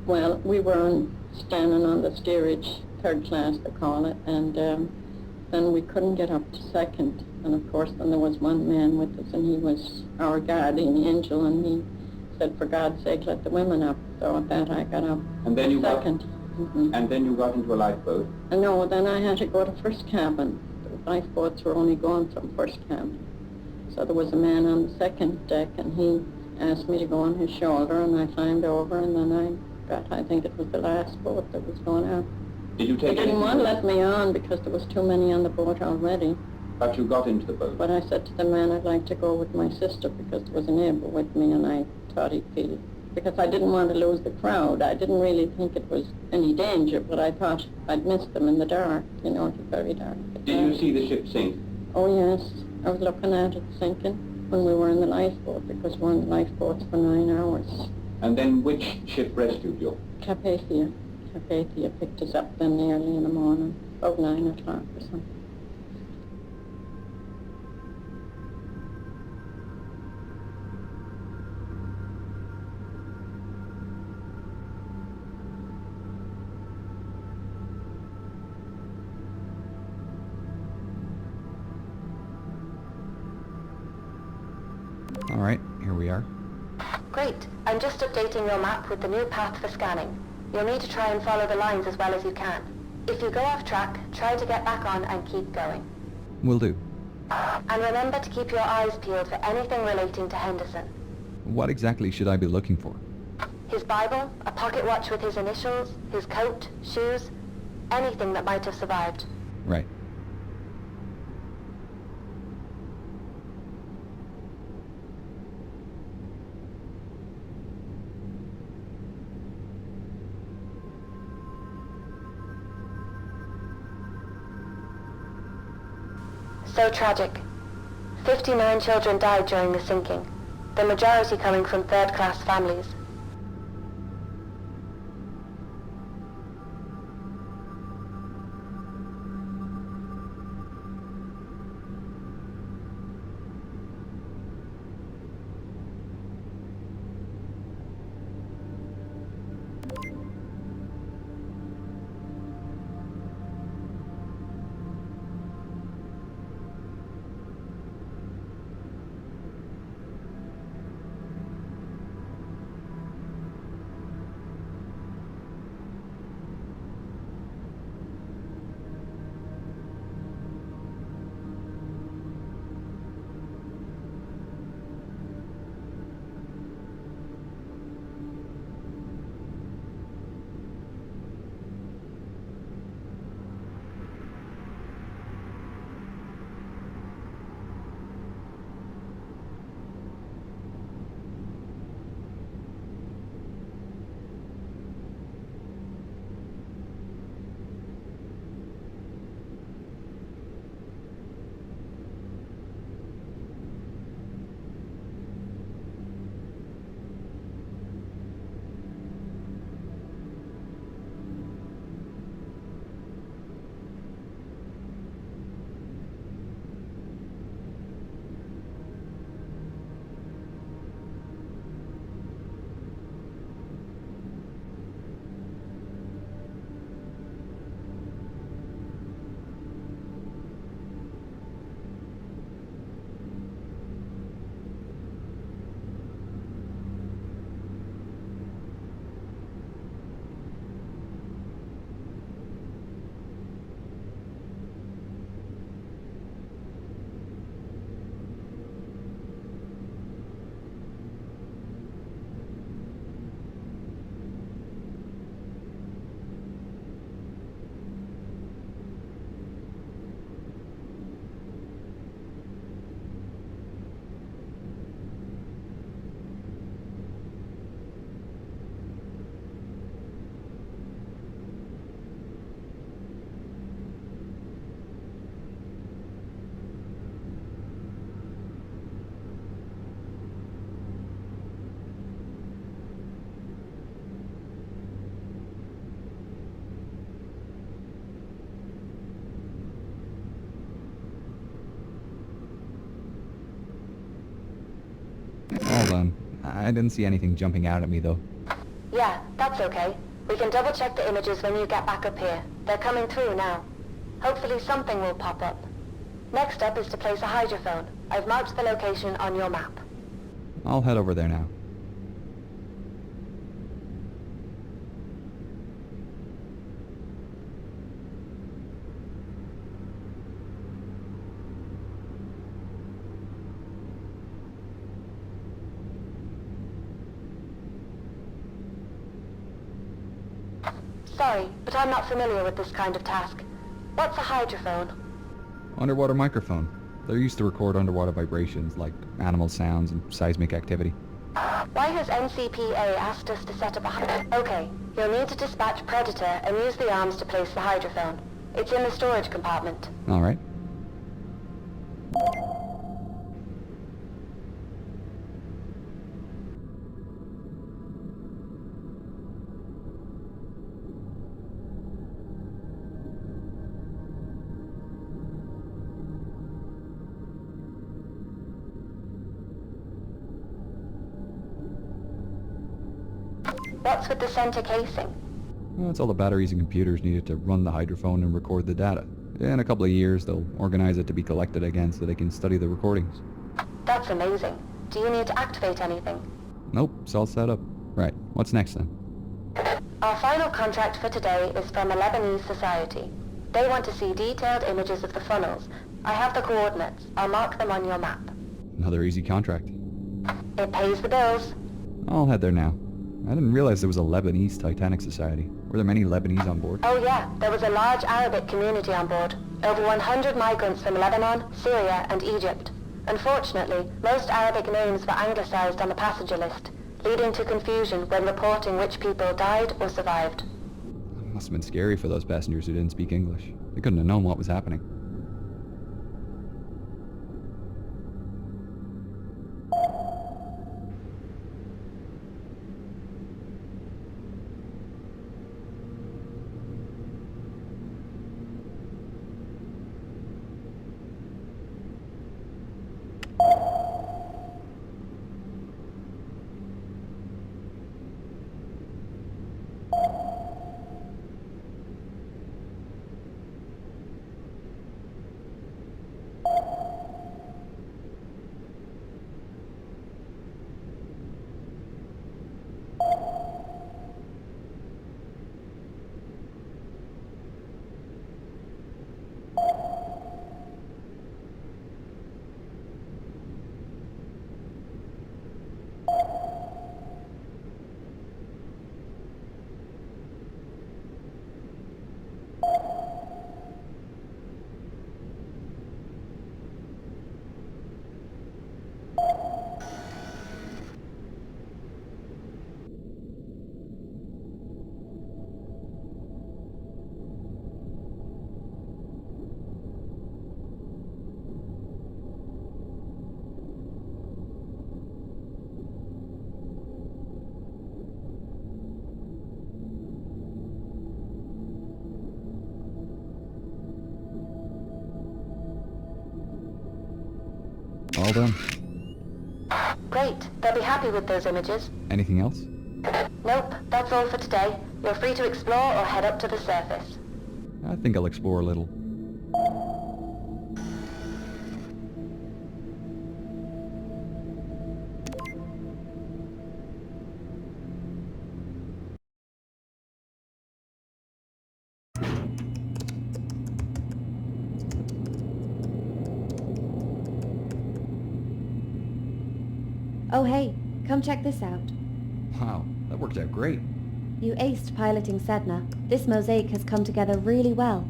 J: Well, we were standing on the steerage, third class they call it, and then we couldn't get up to second. And of course then there was one man with us, and he was our guardian angel, and he said, for God's sake, let the women up. So at that I got up
I: And then you
J: second.
I: And then you got into a lifeboat?
J: No, then I had to go to first cabin. The lifeboats were only going from first cabin. So there was a man on the second deck, and he asked me to go on his shoulder, and I climbed over, and then I think it was the last boat that was going out.
I: Did you take
J: They didn't want to let me on because there was too many on the boat already.
I: But you got into the boat?
J: But I said to the man I'd like to go with my sister because there was a neighbor with me, and I thought he'd feel, because I didn't want to lose the crowd. I didn't really think it was any danger, but I thought I'd miss them in the dark. You know, it was very dark.
I: Did you see the ship sink?
J: Oh yes, I was looking at it sinking when we were in the lifeboat, because we were in the lifeboats for 9 hours.
I: And then which ship rescued you?
J: Carpathia. Carpathia picked us up then early in the morning, about 9 o'clock or something.
C: All right, here we are.
A: Great. I'm just updating your map with the new path for scanning. You'll need to try and follow the lines as well as you can. If you go off track, try to get back on and keep going.
C: Will do.
A: And remember to keep your eyes peeled for anything relating to Henderson.
C: What exactly should I be looking for?
A: His Bible, a pocket watch with his initials, his coat, shoes, anything that might have survived.
C: Right.
A: So tragic. 59 children died during the sinking, the majority coming from third-class families.
C: Hold on. I didn't see anything jumping out at me, though.
A: Yeah, that's okay. We can double check the images when you get back up here. They're coming through now. Hopefully something will pop up. Next up is to place a hydrophone. I've marked the location on your map.
C: I'll head over there now.
A: Sorry, but I'm not familiar with this kind of task. What's a hydrophone?
C: Underwater microphone. They're used to record underwater vibrations like animal sounds and seismic activity.
A: Why has NCPA asked us to set up a Okay, you'll need to dispatch Predator and use the arms to place the hydrophone. It's in the storage compartment.
C: Alright.
A: What's with the center casing?
C: Well, it's all the batteries and computers needed to run the hydrophone and record the data. In a couple of years, they'll organize it to be collected again so they can study the recordings.
A: That's amazing. Do you need to activate anything?
C: Nope, it's all set up. Right, what's next then?
A: Our final contract for today is from a Lebanese society. They want to see detailed images of the funnels. I have the coordinates. I'll mark them on your map.
C: Another easy contract.
A: It pays the bills.
C: I'll head there now. I didn't realize there was a Lebanese Titanic Society. Were there many Lebanese on board?
A: Oh yeah, there was a large Arabic community on board. Over 100 migrants from Lebanon, Syria and Egypt. Unfortunately, most Arabic names were anglicized on the passenger list, leading to confusion when reporting which people died or survived.
C: It must have been scary for those passengers who didn't speak English. They couldn't have known what was happening. All done.
A: Great, they'll be happy with those images.
C: Anything else?
A: Nope, that's all for today. You're free to explore or head up to the surface.
C: I think I'll explore a little.
D: Oh hey, come check this out.
C: Wow, that worked out great.
D: You aced piloting Sedna. This mosaic has come together really well.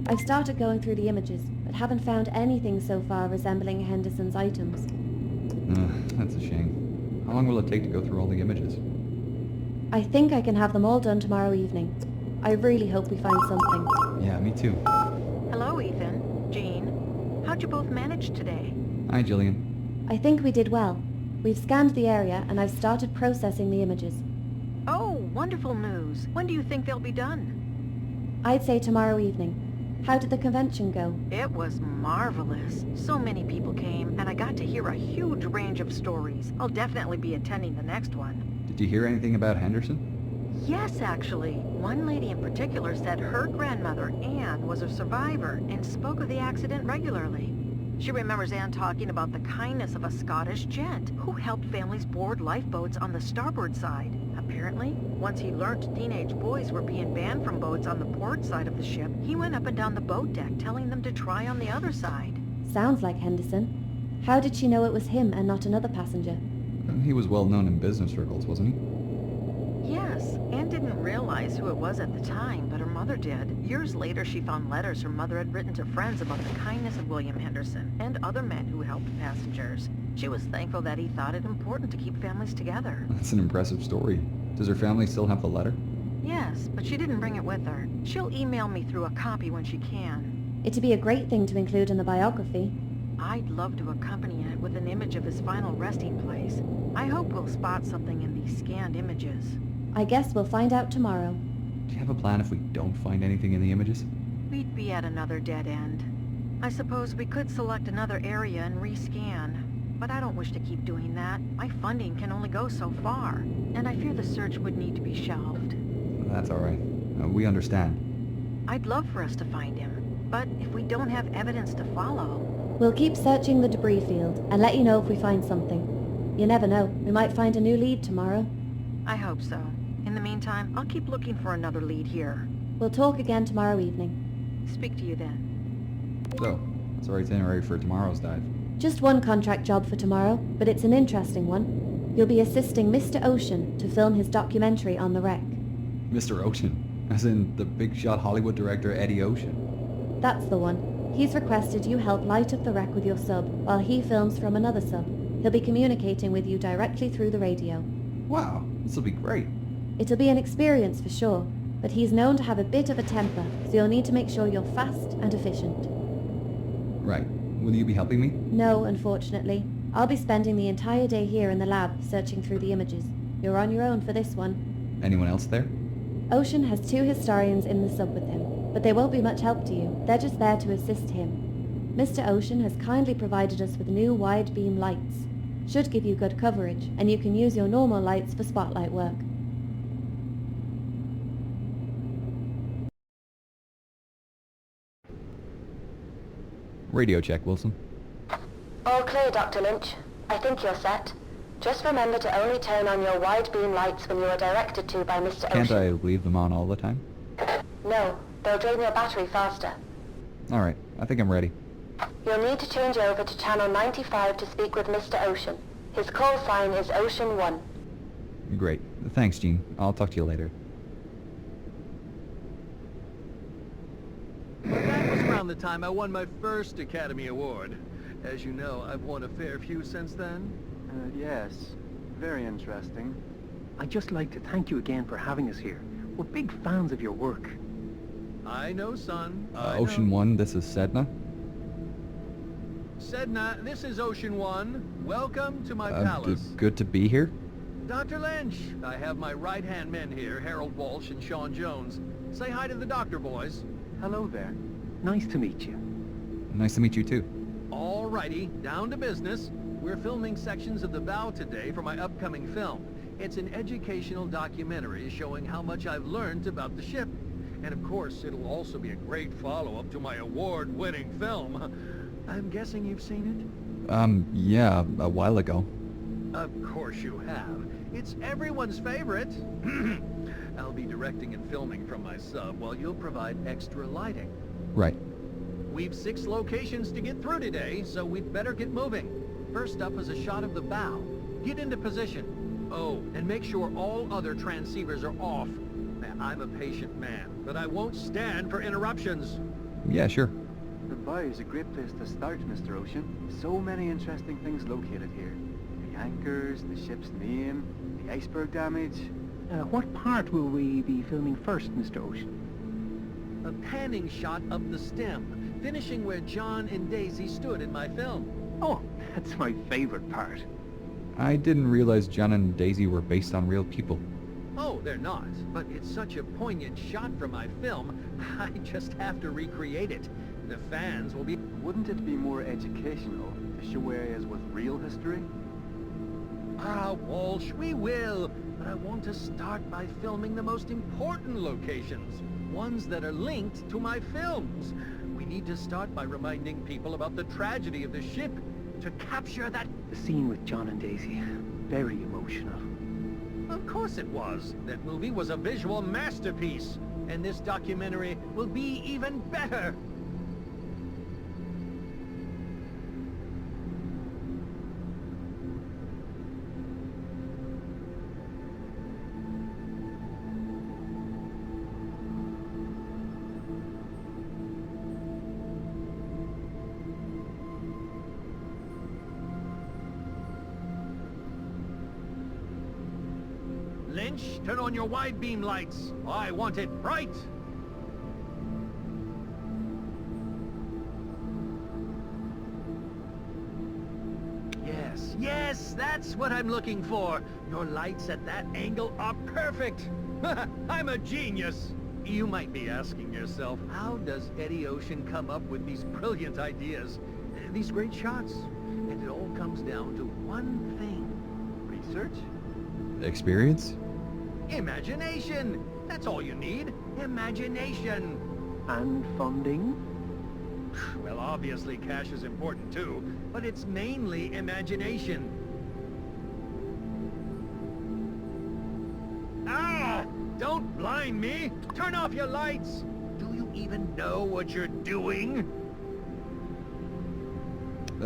D: I've started going through the images, but haven't found anything so far resembling Henderson's items.
C: That's a shame. How long will it take to go through all the images?
D: I think I can have them all done tomorrow evening. I really hope we find something.
C: Yeah, me too.
E: Hello, Ethan. Jean. How'd you both manage today?
C: Hi, Jillian.
D: I think we did well. We've scanned the area and I've started processing the images.
E: Oh, wonderful news. When do you think they'll be done?
D: I'd say tomorrow evening. How did the convention go?
E: It was marvelous. So many people came, and I got to hear a huge range of stories. I'll definitely be attending the next one.
C: Did you hear anything about Henderson?
E: Yes, actually. One lady in particular said her grandmother, Anne, was a survivor and spoke of the accident regularly. She remembers Anne talking about the kindness of a Scottish gent who helped families board lifeboats on the starboard side. Apparently, once he learned teenage boys were being banned from boats on the port side of the ship, he went up and down the boat deck telling them to try on the other side.
D: Sounds like Henderson. How did she know it was him and not another passenger?
C: He was well known in business circles, wasn't he?
E: Yes, Anne didn't realize who it was at the time, but her mother did. Years later, she found letters her mother had written to friends about the kindness of William Henderson and other men who helped passengers. She was thankful that he thought it important to keep families together.
C: That's an impressive story. Does her family still have the letter?
E: Yes, but she didn't bring it with her. She'll email me through a copy when she can.
D: It'd be a great thing to include in the biography.
E: I'd love to accompany it with an image of his final resting place. I hope we'll spot something in these scanned images.
D: I guess we'll find out tomorrow.
C: Do you have a plan if we don't find anything in the images?
E: We'd be at another dead end. I suppose we could select another area and rescan, but I don't wish to keep doing that. My funding can only go so far, and I fear the search would need to be shelved.
C: That's all right. We understand.
E: I'd love for us to find him, but if we don't have evidence to follow...
D: We'll keep searching the debris field and let you know if we find something. You never know, we might find a new lead tomorrow.
E: I hope so. In the meantime, I'll keep looking for another lead here.
D: We'll talk again tomorrow evening.
E: Speak to you then.
C: So, what's our itinerary for tomorrow's dive?
D: Just one contract job for tomorrow, but it's an interesting one. You'll be assisting Mr. Ocean to film his documentary on the wreck.
C: Mr. Ocean, as in the big shot Hollywood director Eddie Ocean.
D: That's the one. He's requested you help light up the wreck with your sub, while he films from another sub. He'll be communicating with you directly through the radio.
C: Wow, this'll be great.
D: It'll be an experience for sure, but he's known to have a bit of a temper, so you'll need to make sure you're fast and efficient.
C: Right. Will you be helping me?
D: No, unfortunately. I'll be spending the entire day here in the lab, searching through the images. You're on your own for this one.
C: Anyone else there?
D: Ocean has 2 historians in the sub with him, but they won't be much help to you. They're just there to assist him. Mr. Ocean has kindly provided us with new wide beam lights. Should give you good coverage, and you can use your normal lights for spotlight work.
C: Radio check, Wilson.
A: All clear, Dr. Lynch. I think you're set. Just remember to only turn on your wide beam lights when you are directed to by Mr.
C: Can't
A: Ocean.
C: I leave them on all the time?
A: No, they'll drain your battery faster.
C: Alright, I think I'm ready.
A: You'll need to change over to channel 95 to speak with Mr. Ocean. His call sign is Ocean 1.
C: Great. Thanks, Gene. I'll talk to you later.
K: That was around the time I won my first Academy Award. As you know, I've won a fair few since then.
L: Yes. Very interesting. I'd just like to thank you again for having us here. We're big fans of your work.
K: I know, son.
C: Ocean 1, this is Sedna.
K: Sedna, this is Ocean 1. Welcome to my palace.
C: Good to be here.
K: Dr. Lynch, I have my right-hand men here, Harold Walsh and Sean Jones. Say hi to the doctor, boys.
L: Hello there. Nice to meet you.
C: Nice to meet you too.
K: Alrighty, down to business. We're filming sections of the bow today for my upcoming film. It's an educational documentary showing how much I've learned about the ship. And of course, it'll also be a great follow-up to my award-winning film. I'm guessing you've seen it?
C: Yeah, a while ago.
K: Of course you have. It's everyone's favorite. I'll be directing and filming from my sub while you'll provide extra lighting.
C: Right.
K: We've 6 locations to get through today, so we'd better get moving. First up is a shot of the bow. Get into position. Oh, and make sure all other transceivers are off. Now, I'm a patient man, but I won't stand for interruptions.
C: Yeah, sure.
L: The bow is a great place to start, Mr. Ocean. So many interesting things located here. The anchors, the ship's name, the iceberg damage.
M: What part will we be filming first, Mr. Ocean?
K: A panning shot of the stem, finishing where John and Daisy stood in my film.
M: Oh, that's my favorite part.
C: I didn't realize John and Daisy were based on real people.
K: Oh, they're not, but it's such a poignant shot from my film, I just have to recreate it. The fans will be...
L: Wouldn't it be more educational to show areas with real history?
K: Ah, Walsh, we will, but I want to start by filming the most important locations, ones that are linked to my films. We need to start by reminding people about the tragedy of the ship, to capture that...
M: The scene with John and Daisy, very emotional.
K: Of course it was. That movie was a visual masterpiece, and this documentary will be even better. Lynch, turn on your wide beam lights. I want it bright. Yes, that's what I'm looking for. Your lights at that angle are perfect. I'm a genius. You might be asking yourself, how does Eddie Ocean come up with these brilliant ideas, these great shots? And it all comes down to one thing.
L: Research?
C: Experience?
K: Imagination! That's all you need. Imagination!
M: And funding?
K: Well, obviously cash is important too, but it's mainly imagination. Ah! Don't blind me! Turn off your lights! Do you even know what you're doing?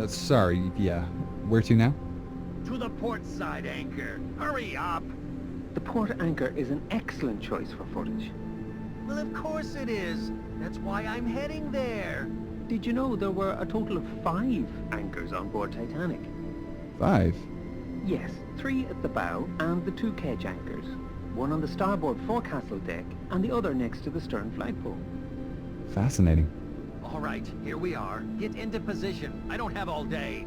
C: Sorry, yeah. Where to now?
K: To the port side anchor. Hurry up!
M: The port anchor is an excellent choice for footage.
K: Well, of course it is. That's why I'm heading there.
M: Did you know there were a total of 5 anchors on board Titanic?
C: 5?
M: Yes, 3 at the bow and the 2 kedge anchors. One on the starboard forecastle deck and the other next to the stern flagpole.
C: Fascinating.
K: All right, here we are. Get into position. I don't have all day.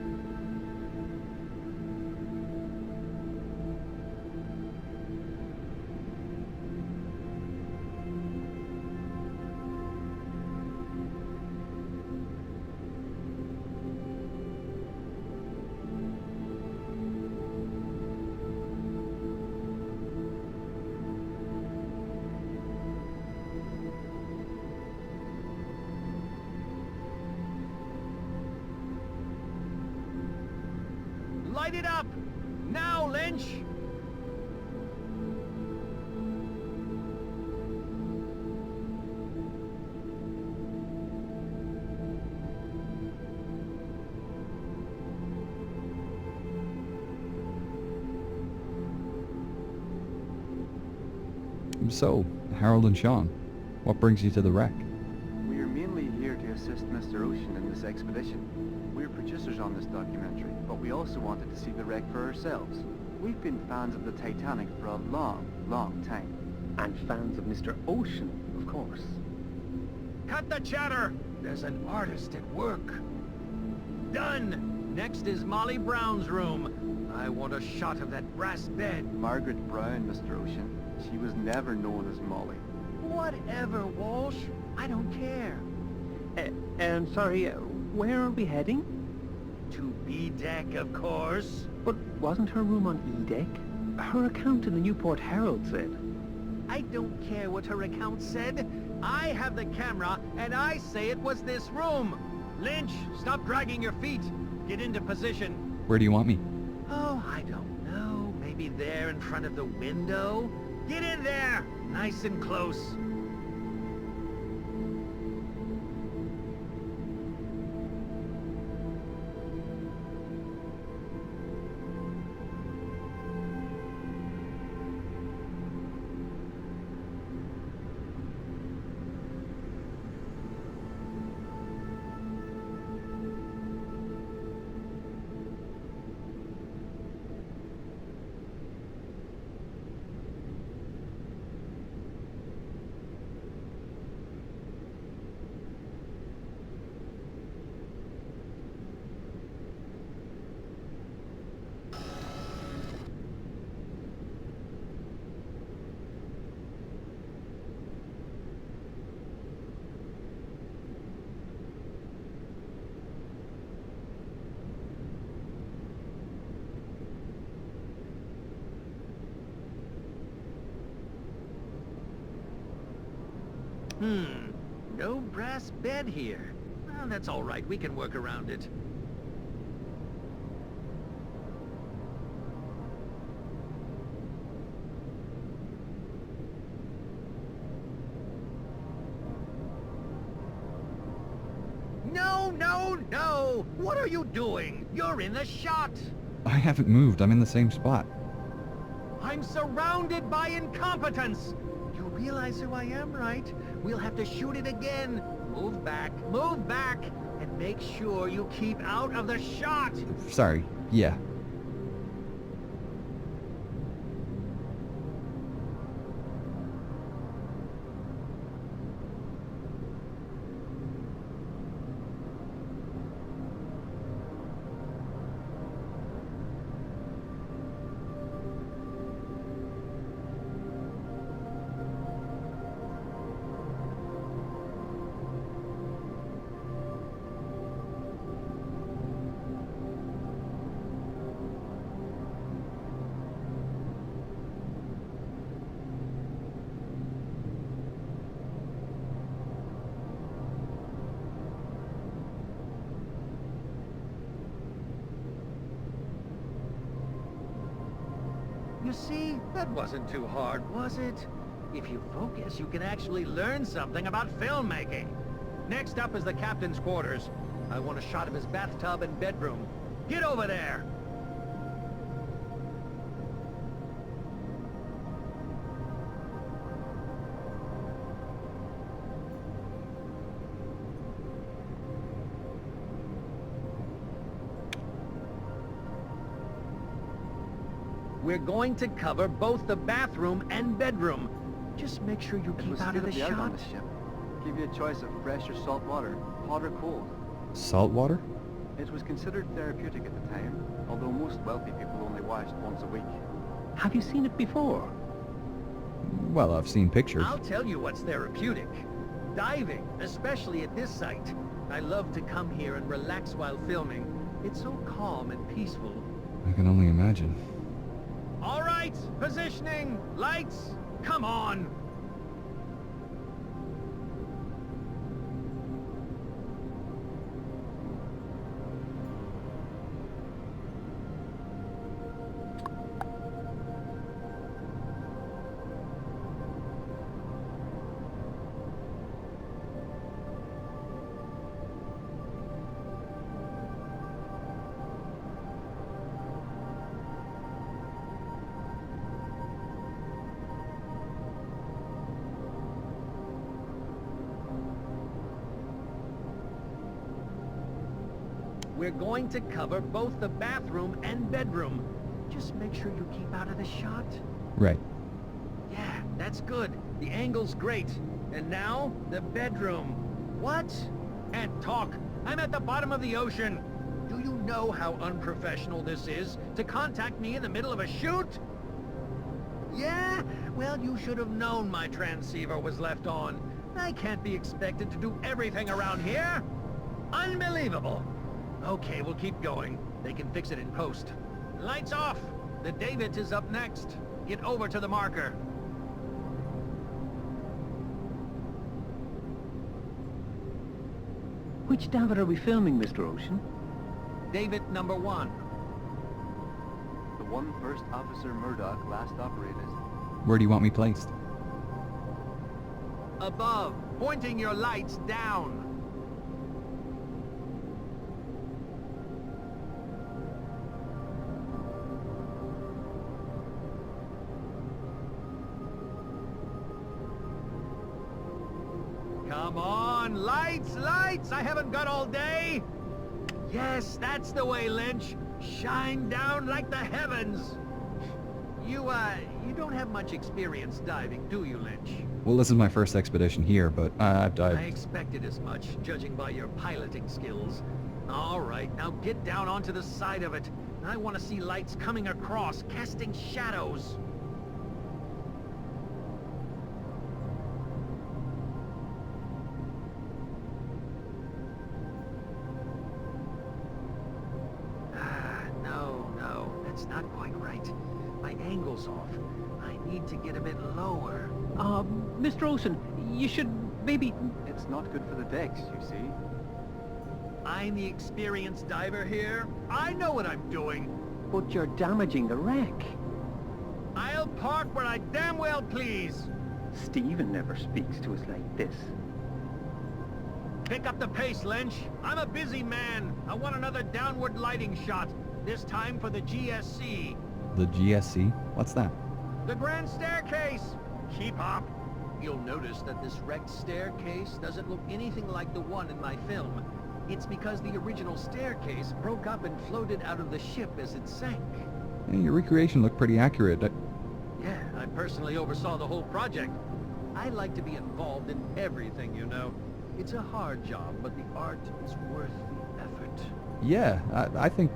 K: Light it up! Now, Lynch!
C: So, Harold and Sean, what brings you to the wreck?
L: We are mainly here to assist Mr. Ocean in this expedition. We're producers on this documentary, but we also wanted to see the wreck for ourselves. We've been fans of the Titanic for a long, long time.
M: And fans of Mr. Ocean, of course.
K: Cut the chatter! There's an artist at work. Done! Next is Molly Brown's room. I want a shot of that brass bed.
L: Margaret Brown, Mr. Ocean. She was never known as Molly.
K: Whatever, Walsh. I don't care.
M: Sorry, where are we heading?
K: To B-deck, of course.
M: But wasn't her room on E-deck? Her account in the Newport Herald said.
K: I don't care what her account said. I have the camera, and I say it was this room. Lynch, stop dragging your feet. Get into position.
C: Where do you want me?
K: Oh, I don't know. Maybe there in front of the window? Get in there! Nice and close. No brass bed here. Well, that's all right. We can work around it. No, no, no! What are you doing? You're in the shot!
C: I haven't moved. I'm in the same spot.
K: I'm surrounded by incompetence! You realize who I am, right? We'll have to shoot it again. Move back, and make sure you keep out of the shot!
C: Sorry. Yeah.
K: You see, that wasn't too hard, was it? If you focus, you can actually learn something about filmmaking. Next up is the captain's quarters. I want a shot of his bathtub and bedroom. Get over there! We're going to cover both the bathroom and bedroom. Just make sure you keep out of the shot.
L: On the ship. Give you a choice of fresh or salt water, hot or cold.
C: Salt water?
L: It was considered therapeutic at the time, although most wealthy people only washed once a week.
M: Have you seen it before?
C: Well, I've seen pictures.
K: I'll tell you what's therapeutic. Diving, especially at this site. I love to come here and relax while filming. It's so calm and peaceful.
C: I can only imagine.
K: All right, positioning, lights, come on. We're going to cover both the bathroom and bedroom. Just make sure you keep out of the shot.
C: Right.
K: Yeah, that's good. The angle's great. And now, the bedroom. What? And talk. I'm at the bottom of the ocean. Do you know how unprofessional this is? To contact me in the middle of a shoot? Yeah? Well, you should have known my transceiver was left on. I can't be expected to do everything around here. Unbelievable. Okay, we'll keep going. They can fix it in post. Lights off! The David is up next. Get over to the marker.
M: Which David are we filming, Mr. Ocean?
K: David number 1.
L: The one First Officer Murdoch last operated.
C: Where do you want me placed?
K: Above, pointing your lights down. Come on, lights, lights! I haven't got all day! Yes, that's the way, Lynch. Shine down like the heavens. You don't have much experience diving, do you, Lynch?
C: Well, this is my first expedition here, but I've dived.
K: I expected as much, judging by your piloting skills. All right, now get down onto the side of it. I want to see lights coming across, casting shadows. Not quite right. My angle's off. I need to get a bit lower.
M: Mr. Ocean, you should maybe...
L: It's not good for the decks, you see.
K: I'm the experienced diver here. I know what I'm doing.
M: But you're damaging the wreck.
K: I'll park where I damn well please.
M: Stephen never speaks to us like this.
K: Pick up the pace, Lynch. I'm a busy man. I want another downward lighting shot. This time for the GSC.
C: The GSC? What's that?
K: The grand staircase. Keep up. You'll notice that this wrecked staircase doesn't look anything like the one in my film. It's because the original staircase broke up and floated out of the ship as it sank.
C: Yeah, your recreation looked pretty accurate.
K: Yeah, I personally oversaw the whole project. I like to be involved in everything, you know. It's a hard job, but the art is worth the effort.
C: Yeah, I think...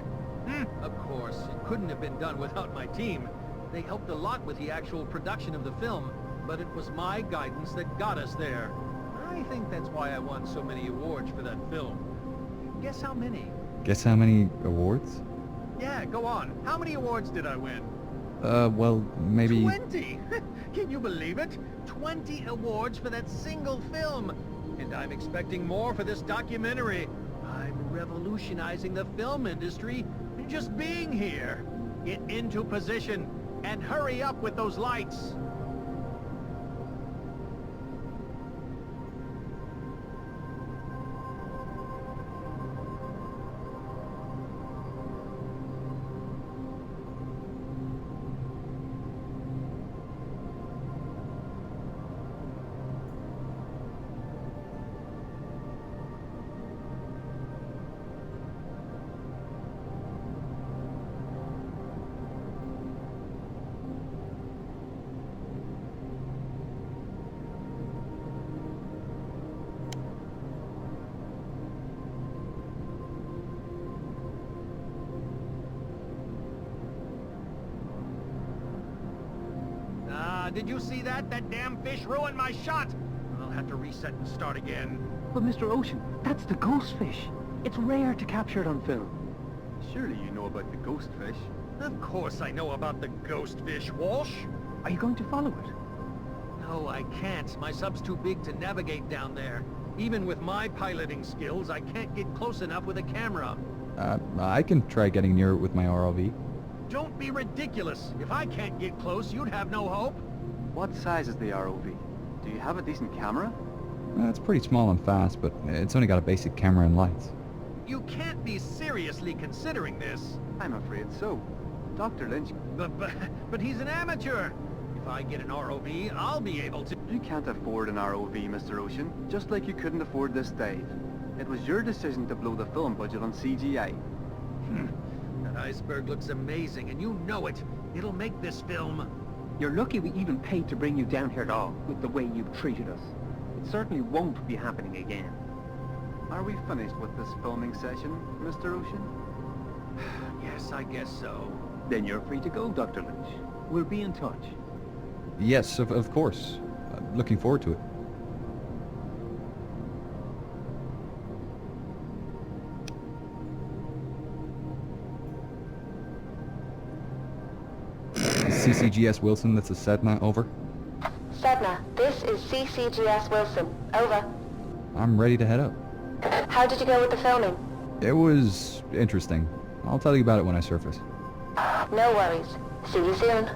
K: Of course, it couldn't have been done without my team. They helped a lot with the actual production of the film, but it was my guidance that got us there. I think that's why I won so many awards for that film. Guess how many?
C: Guess how many awards?
K: Yeah, go on. How many awards did I win?
C: Well, maybe...
K: 20! Can you believe it? 20 awards for that single film! And I'm expecting more for this documentary. I'm revolutionizing the film industry just being here. Get into position and hurry up with those lights. Did you see that? That damn fish ruined my shot! I'll have to reset and start again.
M: But Mr. Ocean, that's the ghost fish. It's rare to capture it on film.
L: Surely you know about the ghost fish.
K: Of course I know about the ghost fish, Walsh.
M: Are you going to follow it?
K: No, I can't. My sub's too big to navigate down there. Even with my piloting skills, I can't get close enough with a camera.
C: I can try getting near it with my ROV.
K: Don't be ridiculous. If I can't get close, you'd have no hope.
L: What size is the ROV? Do you have a decent camera?
C: It's pretty small and fast, but it's only got a basic camera and lights.
K: You can't be seriously considering this.
L: I'm afraid so. Dr. Lynch...
K: But he's an amateur. If I get an ROV, I'll be able to...
L: You can't afford an ROV, Mr. Ocean, just like you couldn't afford this dive. It was your decision to blow the film budget on CGI.
K: That iceberg looks amazing, and you know it. It'll make this film.
M: You're lucky we even paid to bring you down here at all, with the way you've treated us. It certainly won't be happening again.
L: Are we finished with this filming session, Mr. Ocean?
K: Yes, I guess so.
M: Then you're free to go, Dr. Lynch. We'll be in touch.
C: Yes, of course. Looking forward to it. CCGS Wilson, that's a Sedna, over.
A: Sedna, this is CCGS Wilson, over.
C: I'm ready to head up.
A: How did you go with the filming?
C: It was interesting. I'll tell you about it when I surface.
A: No worries. See you soon.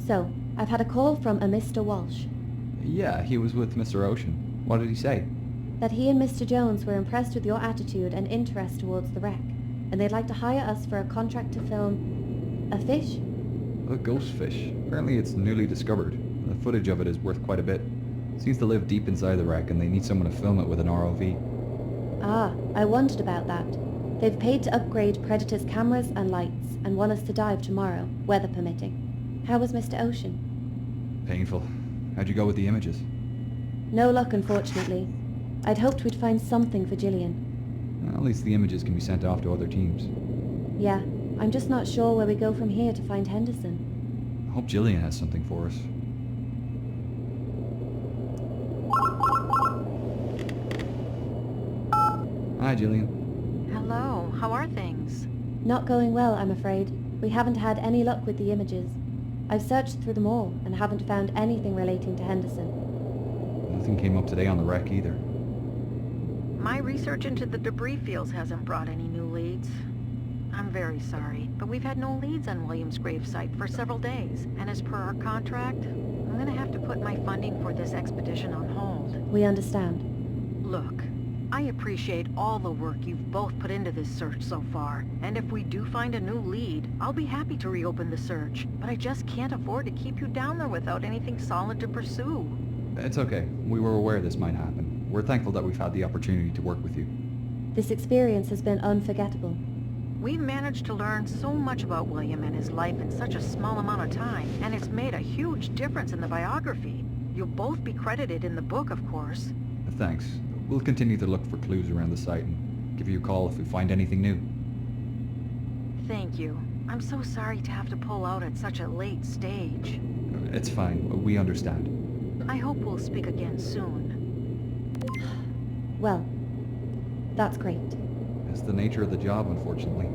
D: So, I've had a call from a Mr. Walsh.
C: Yeah, he was with Mr. Ocean. What did he say?
D: That he and Mr. Jones were impressed with your attitude and interest towards the wreck, and they'd like to hire us for a contract to film... a fish?
C: A ghost fish. Apparently it's newly discovered. The footage of it is worth quite a bit. Seems to live deep inside the wreck, and they need someone to film it with an ROV.
D: Ah, I wondered about that. They've paid to upgrade Predator's cameras and lights, and want us to dive tomorrow, weather permitting. How was Mr. Ocean?
C: Painful. How'd you go with the images?
D: No luck, unfortunately. I'd hoped we'd find something for Gillian.
C: Well, at least the images can be sent off to other teams.
D: Yeah, I'm just not sure where we go from here to find Henderson.
C: I hope Jillian has something for us. Hi, Jillian.
E: Hello, how are things?
D: Not going well, I'm afraid. We haven't had any luck with the images. I've searched through them all and haven't found anything relating to Henderson.
C: Nothing came up today on the wreck either.
E: My research into the debris fields hasn't brought any new leads. I'm very sorry, but we've had no leads on William's gravesite for several days, and as per our contract, I'm gonna have to put my funding for this expedition on hold.
D: We understand.
E: Look, I appreciate all the work you've both put into this search so far, and if we do find a new lead, I'll be happy to reopen the search, but I just can't afford to keep you down there without anything solid to pursue.
C: It's okay. We were aware this might happen. We're thankful that we've had the opportunity to work with you.
D: This experience has been unforgettable.
E: We've managed to learn so much about William and his life in such a small amount of time, and it's made a huge difference in the biography. You'll both be credited in the book, of course.
C: Thanks. We'll continue to look for clues around the site and give you a call if we find anything new.
E: Thank you. I'm so sorry to have to pull out at such a late stage.
C: It's fine. We understand.
E: I hope we'll speak again soon.
D: Well, that's great.
C: It's the nature of the job, unfortunately.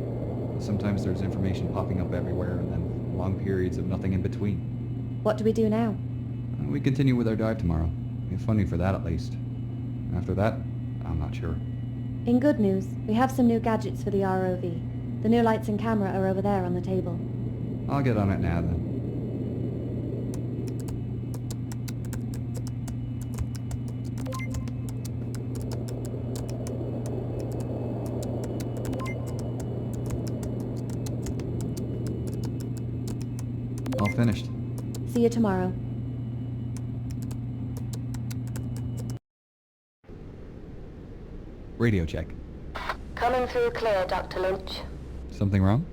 C: Sometimes there's information popping up everywhere and then long periods of nothing in between.
D: What do we do now?
C: We continue with our dive tomorrow. We have funding for that at least. After that, I'm not sure.
D: In good news, we have some new gadgets for the ROV. The new lights and camera are over there on the table.
C: I'll get on it now then. All finished.
D: See you tomorrow.
C: Radio check.
A: Coming through clear, Dr. Lynch.
C: Something wrong?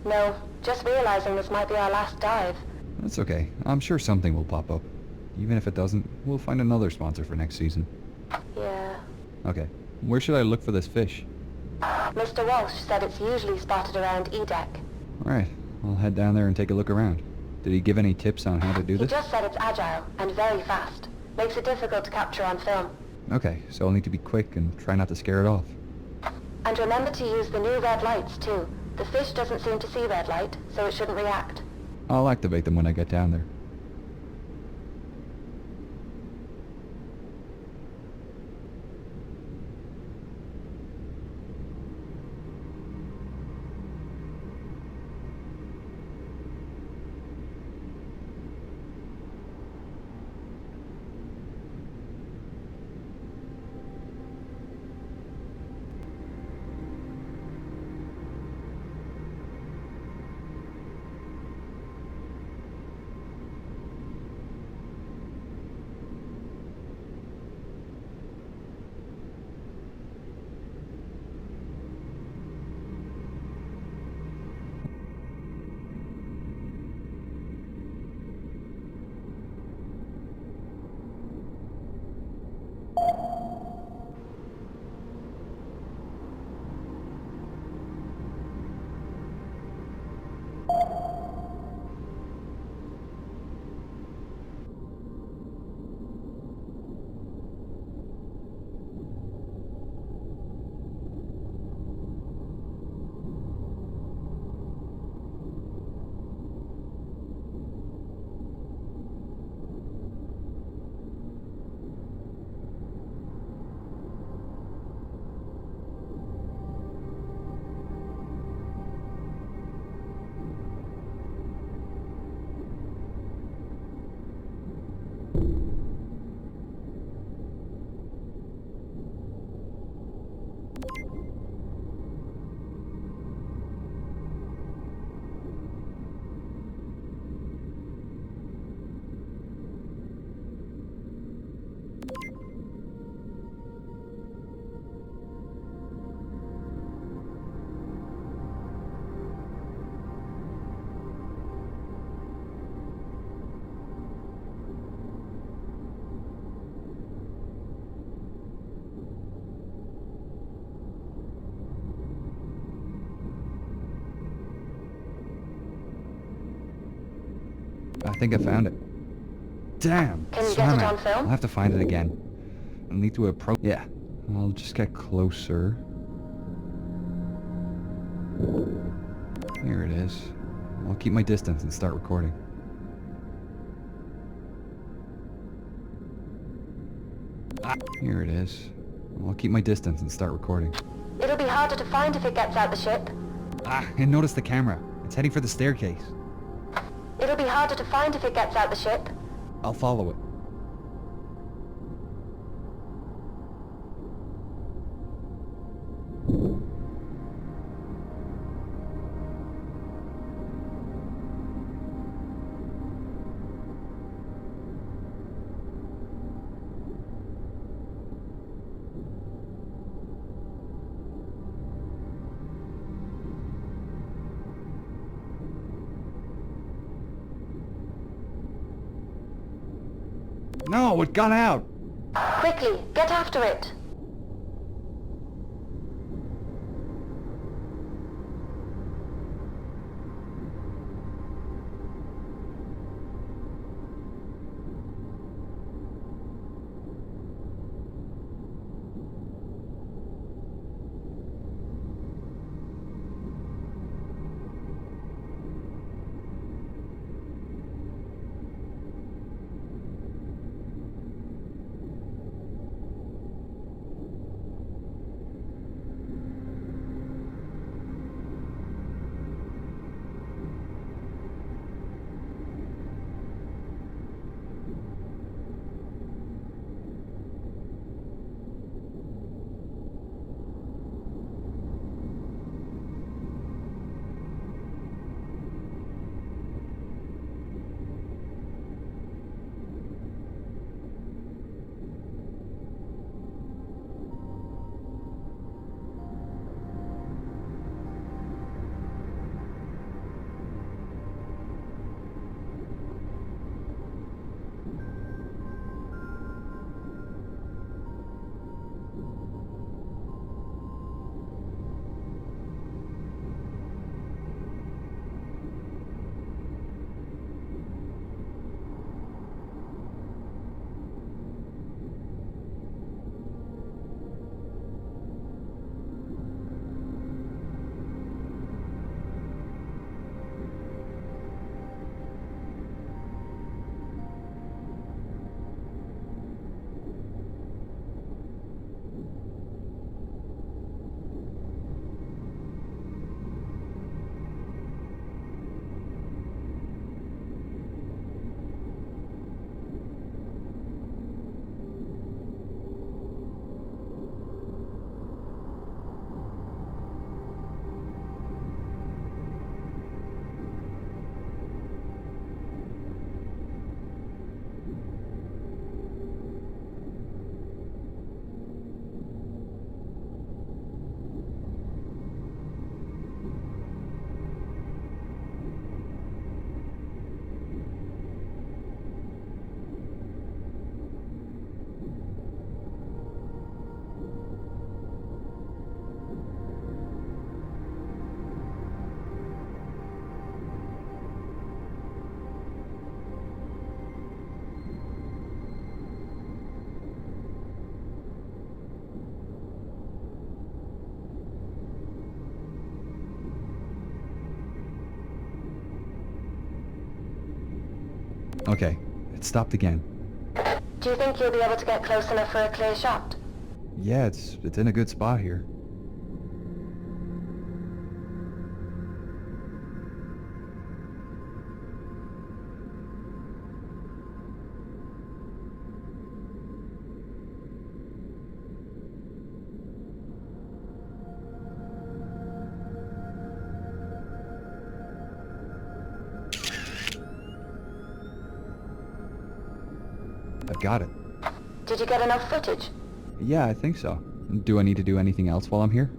A: No, just realizing this might be our last dive.
C: That's okay. I'm sure something will pop up. Even if it doesn't, we'll find another sponsor for next season.
A: Yeah.
C: Okay. Where should I look for this fish?
A: Mr. Walsh said it's usually spotted around E-deck.
C: Alright. I'll head down there and take a look around. Did he give any tips on how to do
A: He
C: this?
A: just said it's agile and very fast. Makes it difficult to capture on film.
C: Okay, so I'll need to be quick and try not to scare it off.
A: And remember to use the new red lights too. The fish doesn't seem to see red light, so it shouldn't react.
C: I'll activate them when I get down there. think I found it. Damn!
A: Can you get it on film?
C: I'll have to find it again. I'll need to approach... Yeah. I'll just get closer. Here it is. I'll keep my distance and start recording. Here it is. I'll keep my distance and start recording.
A: It'll be harder to find if it gets out the ship.
C: And notice the camera. It's heading for the staircase.
A: It'll be harder to find if it gets out the ship.
C: I'll follow it. No, it got out!
A: Quickly, get after it.
C: Okay, it stopped again.
A: Do you think you'll be able to get close enough for a clear shot?
C: Yeah, it's in a good spot here. I've got it.
A: Did you get enough footage?
C: Yeah, I think so. Do I need to do anything else while I'm here?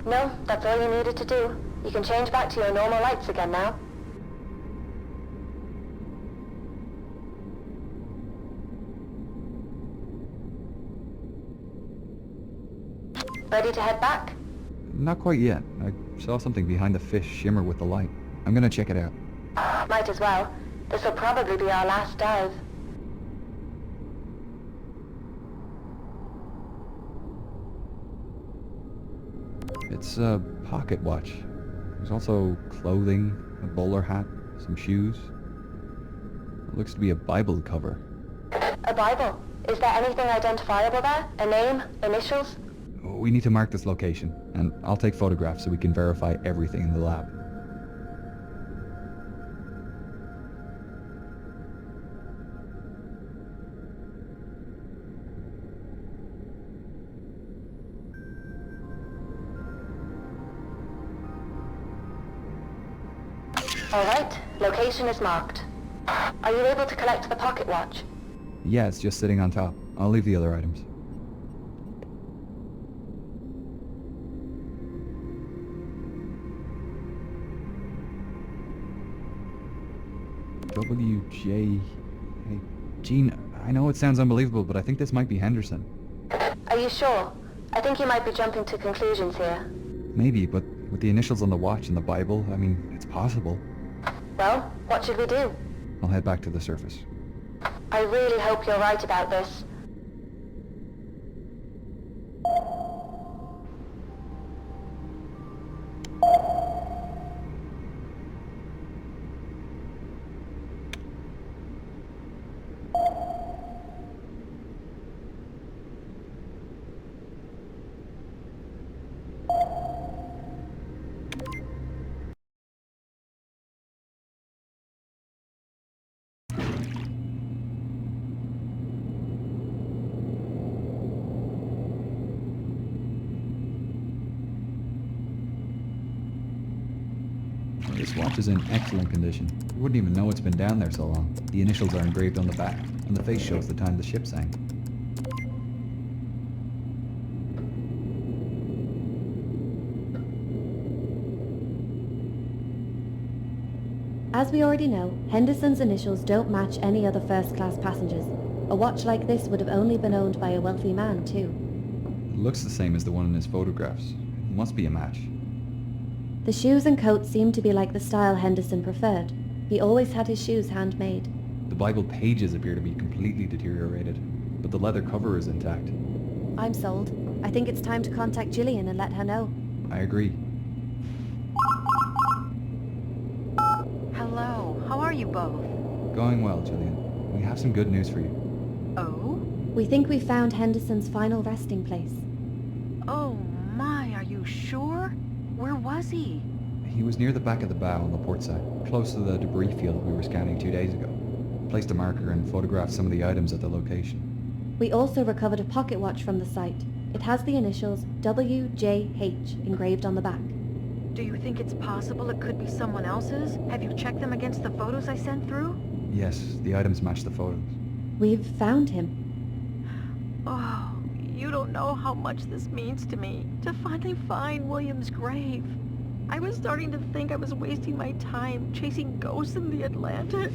A: No, that's all you needed to do. You can change back to your normal lights again now. Ready to head back?
C: Not quite yet. I saw something behind the fish shimmer with the light. I'm gonna check it out.
A: Might as well. This will probably be our last dive.
C: It's a pocket watch. There's also clothing, a bowler hat, some shoes. It looks to be a Bible cover.
A: A Bible? Is there anything identifiable there? A name? Initials?
C: We need to mark this location, and I'll take photographs so we can verify everything in the lab.
A: Alright, location is marked. Are you able to collect the pocket watch?
C: Yeah, it's just sitting on top. I'll leave the other items. WJ... Hey, Gene, I know it sounds unbelievable, but I think this might be Henderson.
A: Are you sure? I think you might be jumping to conclusions here.
C: Maybe, but with the initials on the watch and the Bible, I mean, it's possible.
A: Well, what should we do?
C: I'll head back to the surface.
A: I really hope you're right about this.
C: This watch is in excellent condition. You wouldn't even know it's been down there so long. The initials are engraved on the back, and the face shows the time the ship sank.
D: As we already know, Henderson's initials don't match any other first-class passengers. A watch like this would have only been owned by a wealthy man, too.
C: It looks the same as the one in his photographs. It must be a match.
D: The shoes and coat seem to be like the style Henderson preferred. He always had his shoes handmade.
C: The Bible pages appear to be completely deteriorated, but the leather cover is intact.
D: I'm sold. I think it's time to contact Gillian and let her know.
C: I agree.
E: Hello, how are you both?
C: Going well, Gillian. We have some good news for you.
E: Oh?
D: We think we found Henderson's final resting place.
E: Oh my, are you sure? Where was he?
C: He was near the back of the bow on the port side, close to the debris field we were scanning 2 days ago. Placed a marker and photographed some of the items at the location.
D: We also recovered a pocket watch from the site. It has the initials WJH engraved on the back.
E: Do you think it's possible it could be someone else's? Have you checked them against the photos I sent through?
C: Yes, the items match the photos.
D: We've found him.
E: Oh, you don't know how much this means to me, to finally find William's grave. I was starting to think I was wasting my time chasing ghosts in the Atlantic.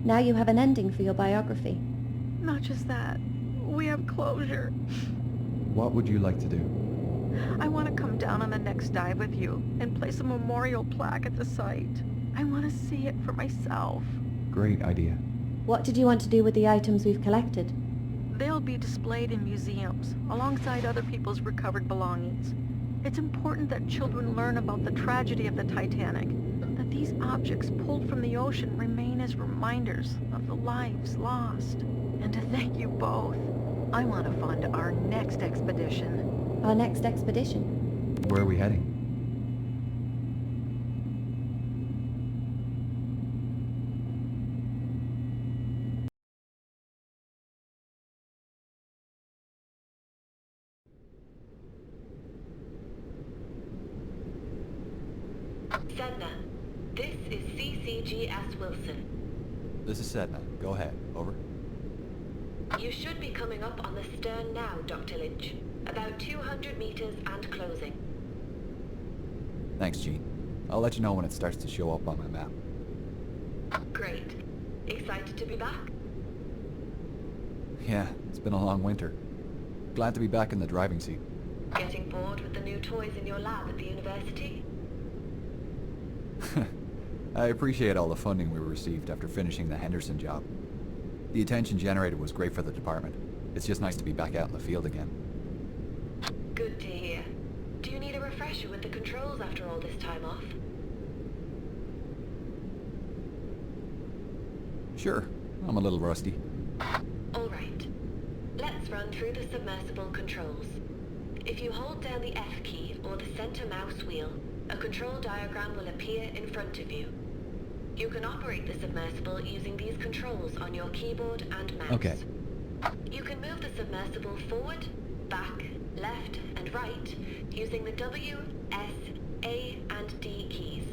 D: Now you have an ending for your biography.
E: Not just that, we have closure.
C: What would you like to do?
E: I want to come down on the next dive with you and place a memorial plaque at the site. I want to see it for myself.
C: Great idea.
D: What did you want to do with the items we've collected?
E: They'll be displayed in museums, alongside other people's recovered belongings. It's important that children learn about the tragedy of the Titanic, that these objects pulled from the ocean remain as reminders of the lives lost. And to thank you both, I want to fund our next expedition.
D: Our next expedition?
C: Where are we heading?
A: Sedna, this is CCGS Wilson.
C: This is Sedna. Go ahead. Over.
A: You should be coming up on the stern now, Dr. Lynch. About 200 meters and closing.
C: Thanks, Gene. I'll let you know when it starts to show up on my map.
A: Great. Excited to be back?
C: Yeah, it's been a long winter. Glad to be back in the driving seat.
A: Getting bored with the new toys in your lab at the university?
C: I appreciate all the funding we received after finishing the Henderson job. The attention generated was great for the department. It's just nice to be back out in the field again.
A: Good to hear. Do you need a refresher with the controls after all this time off?
C: Sure, I'm a little rusty.
A: All right. Let's run through the submersible controls. If you hold down the F key or the center mouse wheel, a control diagram will appear in front of you. You can operate the submersible using these controls on your keyboard and mouse.
C: Okay.
A: You can move the submersible forward, back, left, and right using the W, S, A, and D keys.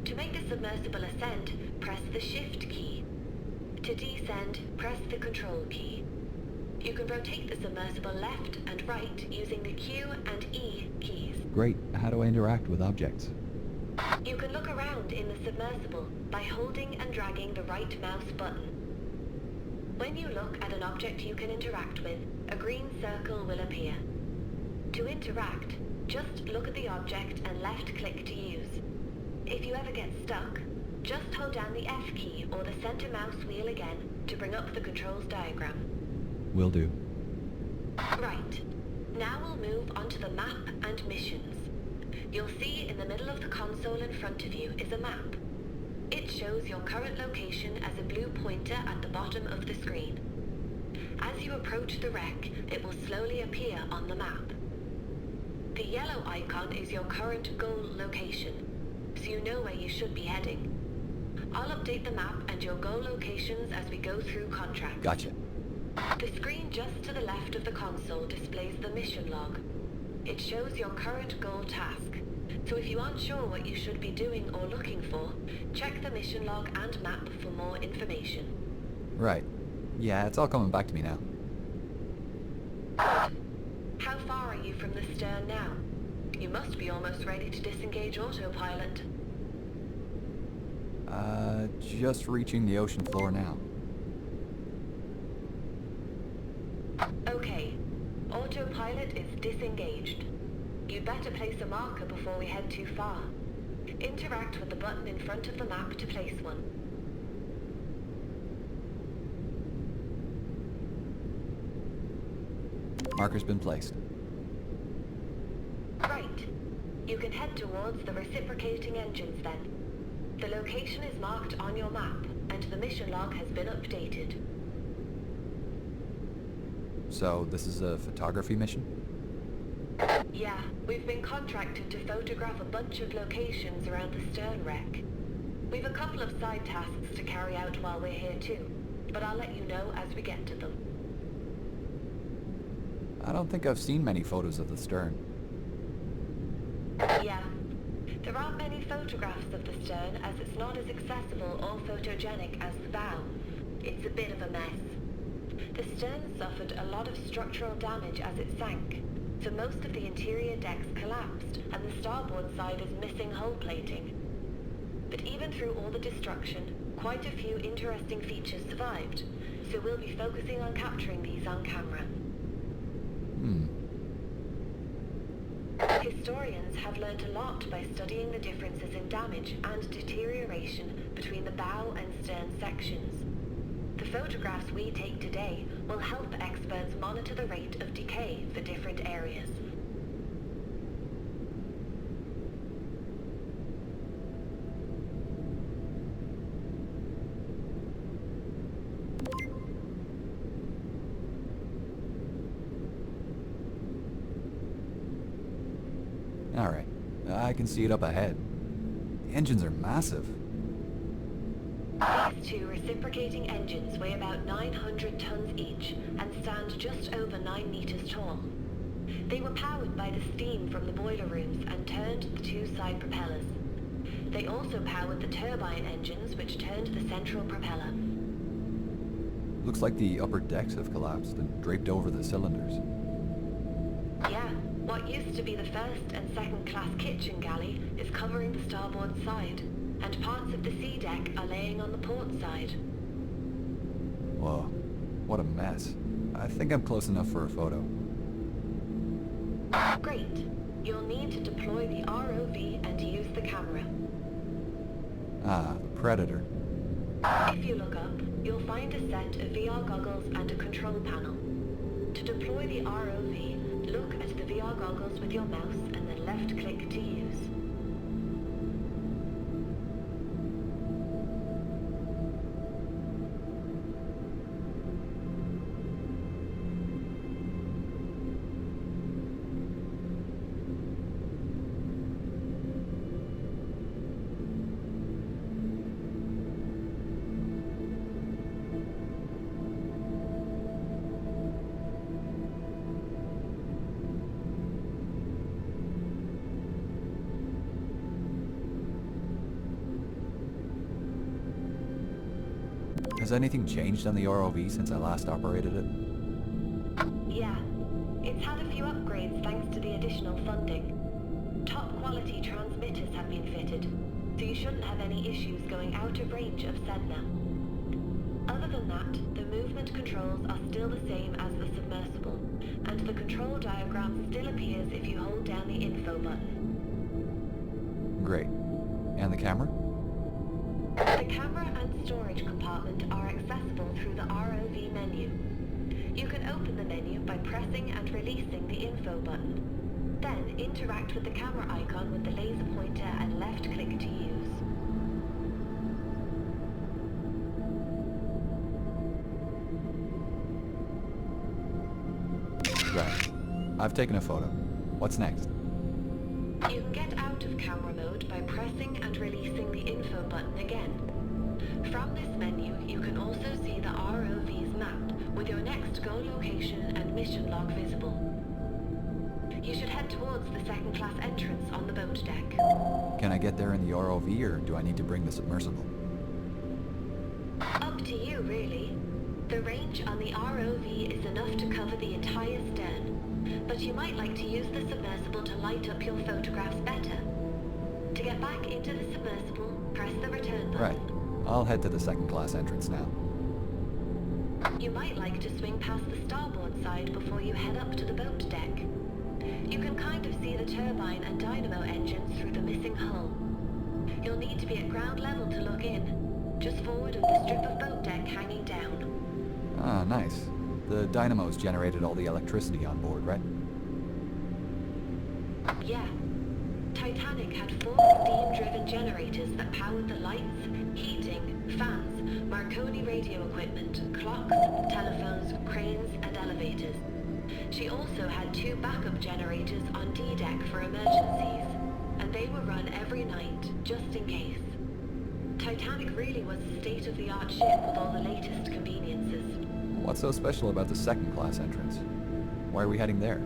A: To make the submersible ascend, press the Shift key. To descend, press the Control key. You can rotate the submersible left and right using the Q and E keys.
C: Great. How do I interact with objects?
A: You can look around in the submersible by holding and dragging the right mouse button. When you look at an object you can interact with, a green circle will appear. To interact, just look at the object and left-click to use. If you ever get stuck, just hold down the F key or the center mouse wheel again to bring up the controls diagram.
C: Will do.
A: Right. Now we'll move on to the map and missions. You'll see in the middle of the console in front of you is a map. It shows your current location as a blue pointer at the bottom of the screen. As you approach the wreck, it will slowly appear on the map. The yellow icon is your current goal location, so you know where you should be heading. I'll update the map and your goal locations as we go through contracts.
C: Gotcha.
A: The screen just to the left of the console displays the mission log. It shows your current goal task. So if you aren't sure what you should be doing or looking for, check the mission log and map for more information.
C: Right. Yeah, it's all coming back to me now.
A: How far are you from the stern now? You must be almost ready to disengage autopilot.
C: Just reaching the ocean floor now.
A: Okay. Autopilot is disengaged. You'd better place a marker before we head too far. Interact with the button in front of the map to place one.
C: Marker's been placed.
A: Right. You can head towards the reciprocating engines then. The location is marked on your map, and the mission log has been updated.
C: So, this is a photography mission?
A: Yeah, we've been contracted to photograph a bunch of locations around the stern wreck. We've a couple of side tasks to carry out while we're here too, but I'll let you know as we get to them.
C: I don't think I've seen many photos of the stern.
A: Yeah. There aren't many photographs of the stern as it's not as accessible or photogenic as the bow. It's a bit of a mess. The stern suffered a lot of structural damage as it sank, so most of the interior decks collapsed and the starboard side is missing hull plating. But even through all the destruction, quite a few interesting features survived, so we'll be focusing on capturing these on camera. Historians have learnt a lot by studying the differences in damage and deterioration between the bow and stern sections. The photographs we take today will help experts monitor the rate of decay for different areas.
C: Alright, I can see it up ahead. The engines are massive.
A: These two reciprocating engines weigh about 900 tons each and stand just over 9 meters tall. They were powered by the steam from the boiler rooms and turned the two side propellers. They also powered the turbine engines which turned the central propeller.
C: Looks like the upper decks have collapsed and draped over the cylinders.
A: Yeah, what used to be the first and second class kitchen galley is covering the starboard side, and parts of the sea deck are laying on the port side.
C: Whoa, what a mess. I think I'm close enough for a photo.
A: Great. You'll need to deploy the ROV and use the camera.
C: Ah, the Predator.
A: If you look up, you'll find a set of VR goggles and a control panel. To deploy the ROV, look at the VR goggles with your mouse and then left-click to use.
C: Has anything changed on the ROV since I last operated it?
A: Yeah, it's had a few upgrades thanks to the additional funding. Top quality transmitters have been fitted, so you shouldn't have any issues going out of range of Sedna. Other than that, the movement controls are still the same as the submersible, and the control diagram still appears if you hold down the info button.
C: Great. And the camera?
A: The camera and storage compartment are accessible through the ROV menu. You can open the menu by pressing and releasing the info button. Then interact with the camera icon with the laser pointer and left click to use.
C: Right. I've taken a photo. What's next?
A: You can get out of camera mode by pressing and releasing the info button again. From this menu, you can also see the ROV's map with your next goal location and mission log visible. You should head towards the second class entrance on the boat deck.
C: Can I get there in the ROV, or do I need to bring the submersible?
A: Up to you, really. The range on the ROV is enough to cover the entire stern, but you might like to use the submersible to light up your photographs better. To get back into the submersible, press the return button.
C: Right. I'll head to the second class entrance now.
A: You might like to swing past the starboard side before you head up to the boat deck. You can kind of see the turbine and dynamo engines through the missing hull. You'll need to be at ground level to look in, just forward of the strip of boat deck hanging down.
C: Ah, nice. The dynamos generated all the electricity on board, right?
A: Yeah. Titanic had 4 steam-driven generators that powered the lights, heating, fans, Marconi radio equipment, clocks, telephones, cranes, and elevators. She also had 2 backup generators on D-deck for emergencies, and they were run every night, just in case. Titanic really was a state-of-the-art ship with all the latest conveniences.
C: What's so special about the second class entrance? Why are we heading there?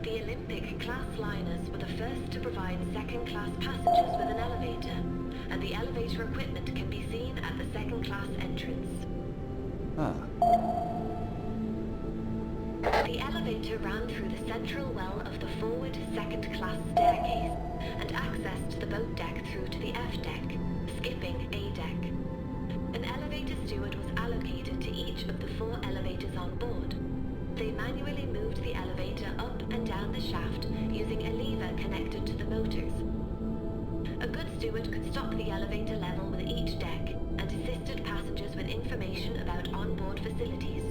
A: The Olympic-class liners were the first to provide second-class passengers with an elevator, and the elevator equipment can be seen at the second-class entrance.
C: Ah.
A: The elevator ran through the central well of the forward second-class staircase and accessed the boat deck through to the F deck, skipping A deck. An elevator steward was allocated to each of the 4 elevators on board. They manually moved the elevator up and down the shaft using a lever connected to the motors. A good steward could stop the elevator level with each deck and assisted passengers with information about onboard facilities.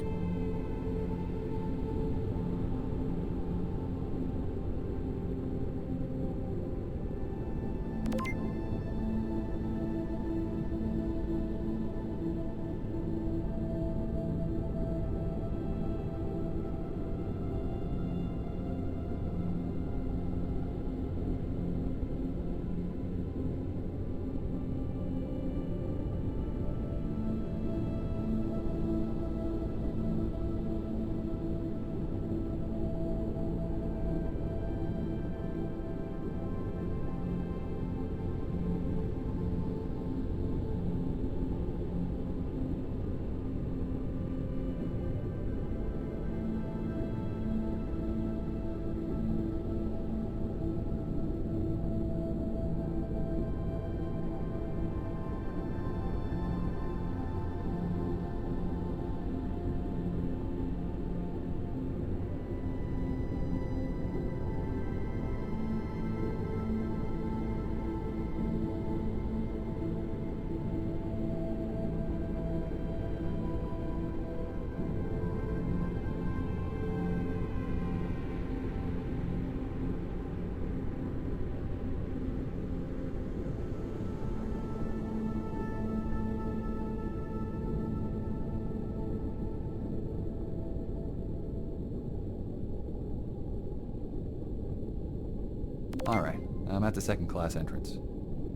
C: Alright, I'm at the second class entrance.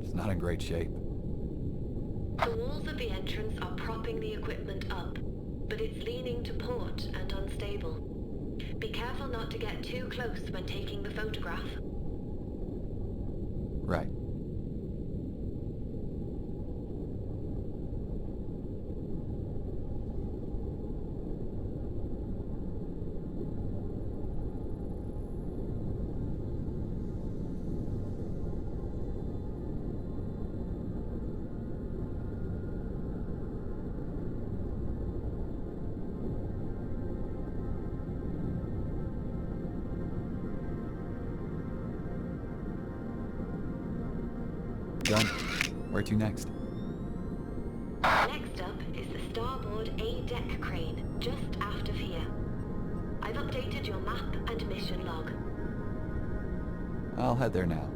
C: It's not in great shape.
A: The walls of the entrance are propping the equipment up, but it's leaning to port and unstable. Be careful not to get too close when taking the photograph.
C: Right. Done. Where to next?
A: Next up is the starboard A-deck crane, just aft of here. I've updated your map and mission log.
C: I'll head there now.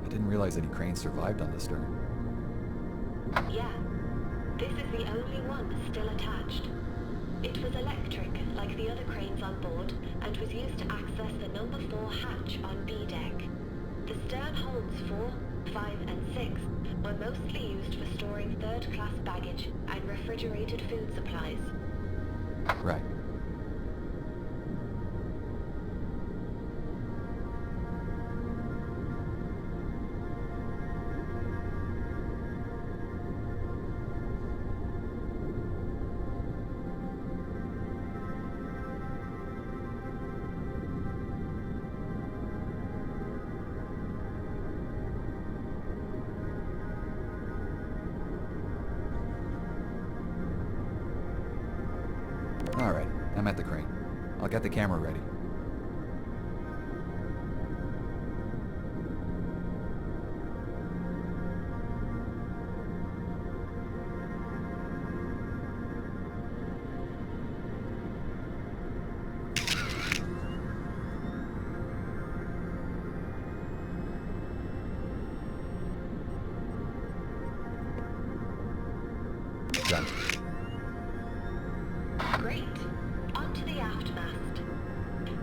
C: I didn't realize any cranes survived on the stern.
A: Yeah. This is the only one still attached. It was electric, like the other cranes on board, and was used to access the number 4 hatch on B-deck. The stern holds 4, 5 and 6 were mostly used for storing third-class baggage and refrigerated food supplies.
C: Right. Alright, I'm at the crane. I'll get the camera ready. Done.
A: Great. Onto the aft mast.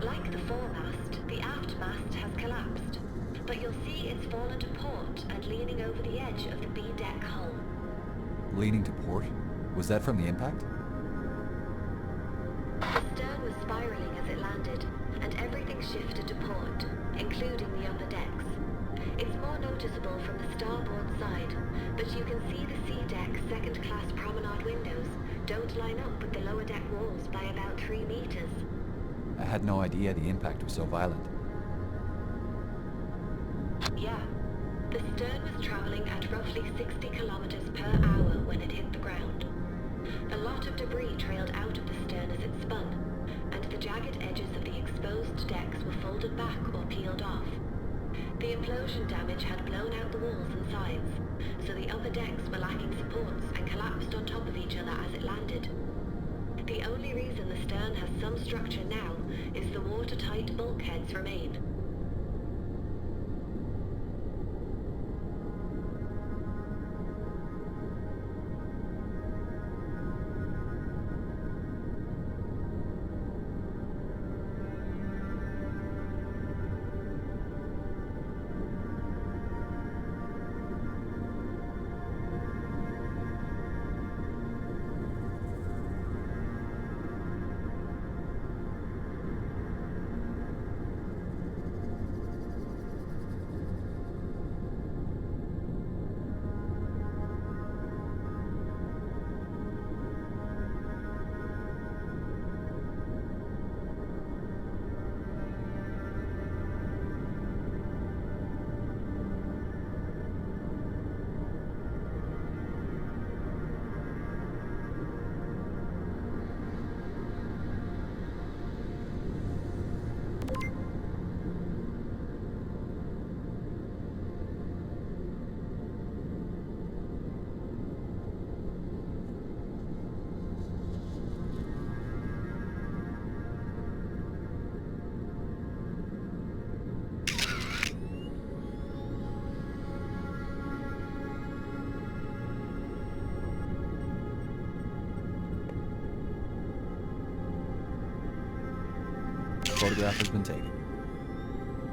A: Like the foremast, the aft mast has collapsed, but you'll see it's fallen to port and leaning over the edge of the B-deck hull.
C: Leaning to port? Was that from the impact?
A: The stern was spiraling as it landed, and everything shifted to port, including the upper decks. It's more noticeable from the starboard side, but you can see the C-deck second-class promenade windows don't line up with the lower deck walls by about 3 meters.
C: I had no idea the impact was so violent.
A: Yeah. The stern was traveling at roughly 60 kilometers per hour when it hit the ground. A lot of debris trailed out of the stern as it spun, and the jagged edges of the exposed decks were folded back or peeled off. The implosion damage had blown out the walls and sides, so the upper decks were lacking supports and collapsed on top of each other as it landed. The only reason the stern has some structure now is the watertight bulkheads remain.
C: Photograph has been taken.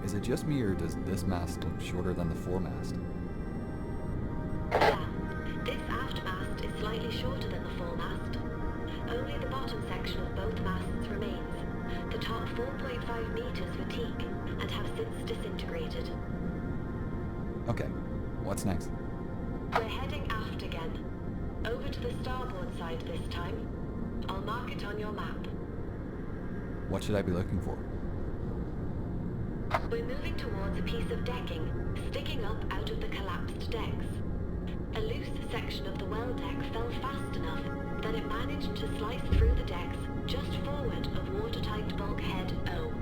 C: Is it just me, or does this mast look shorter than the foremast?
A: Yeah, this aft mast is slightly shorter than the foremast. Only the bottom section of both masts remains. The top 4.5 meters were teak and have since disintegrated.
C: Okay, what's next?
A: We're heading aft again. Over to the starboard side this time. I'll mark it on your map.
C: What should I be looking for?
A: We're moving towards a piece of decking, sticking up out of the collapsed decks. A loose section of the well deck fell fast enough that it managed to slice through the decks just forward of watertight bulkhead O.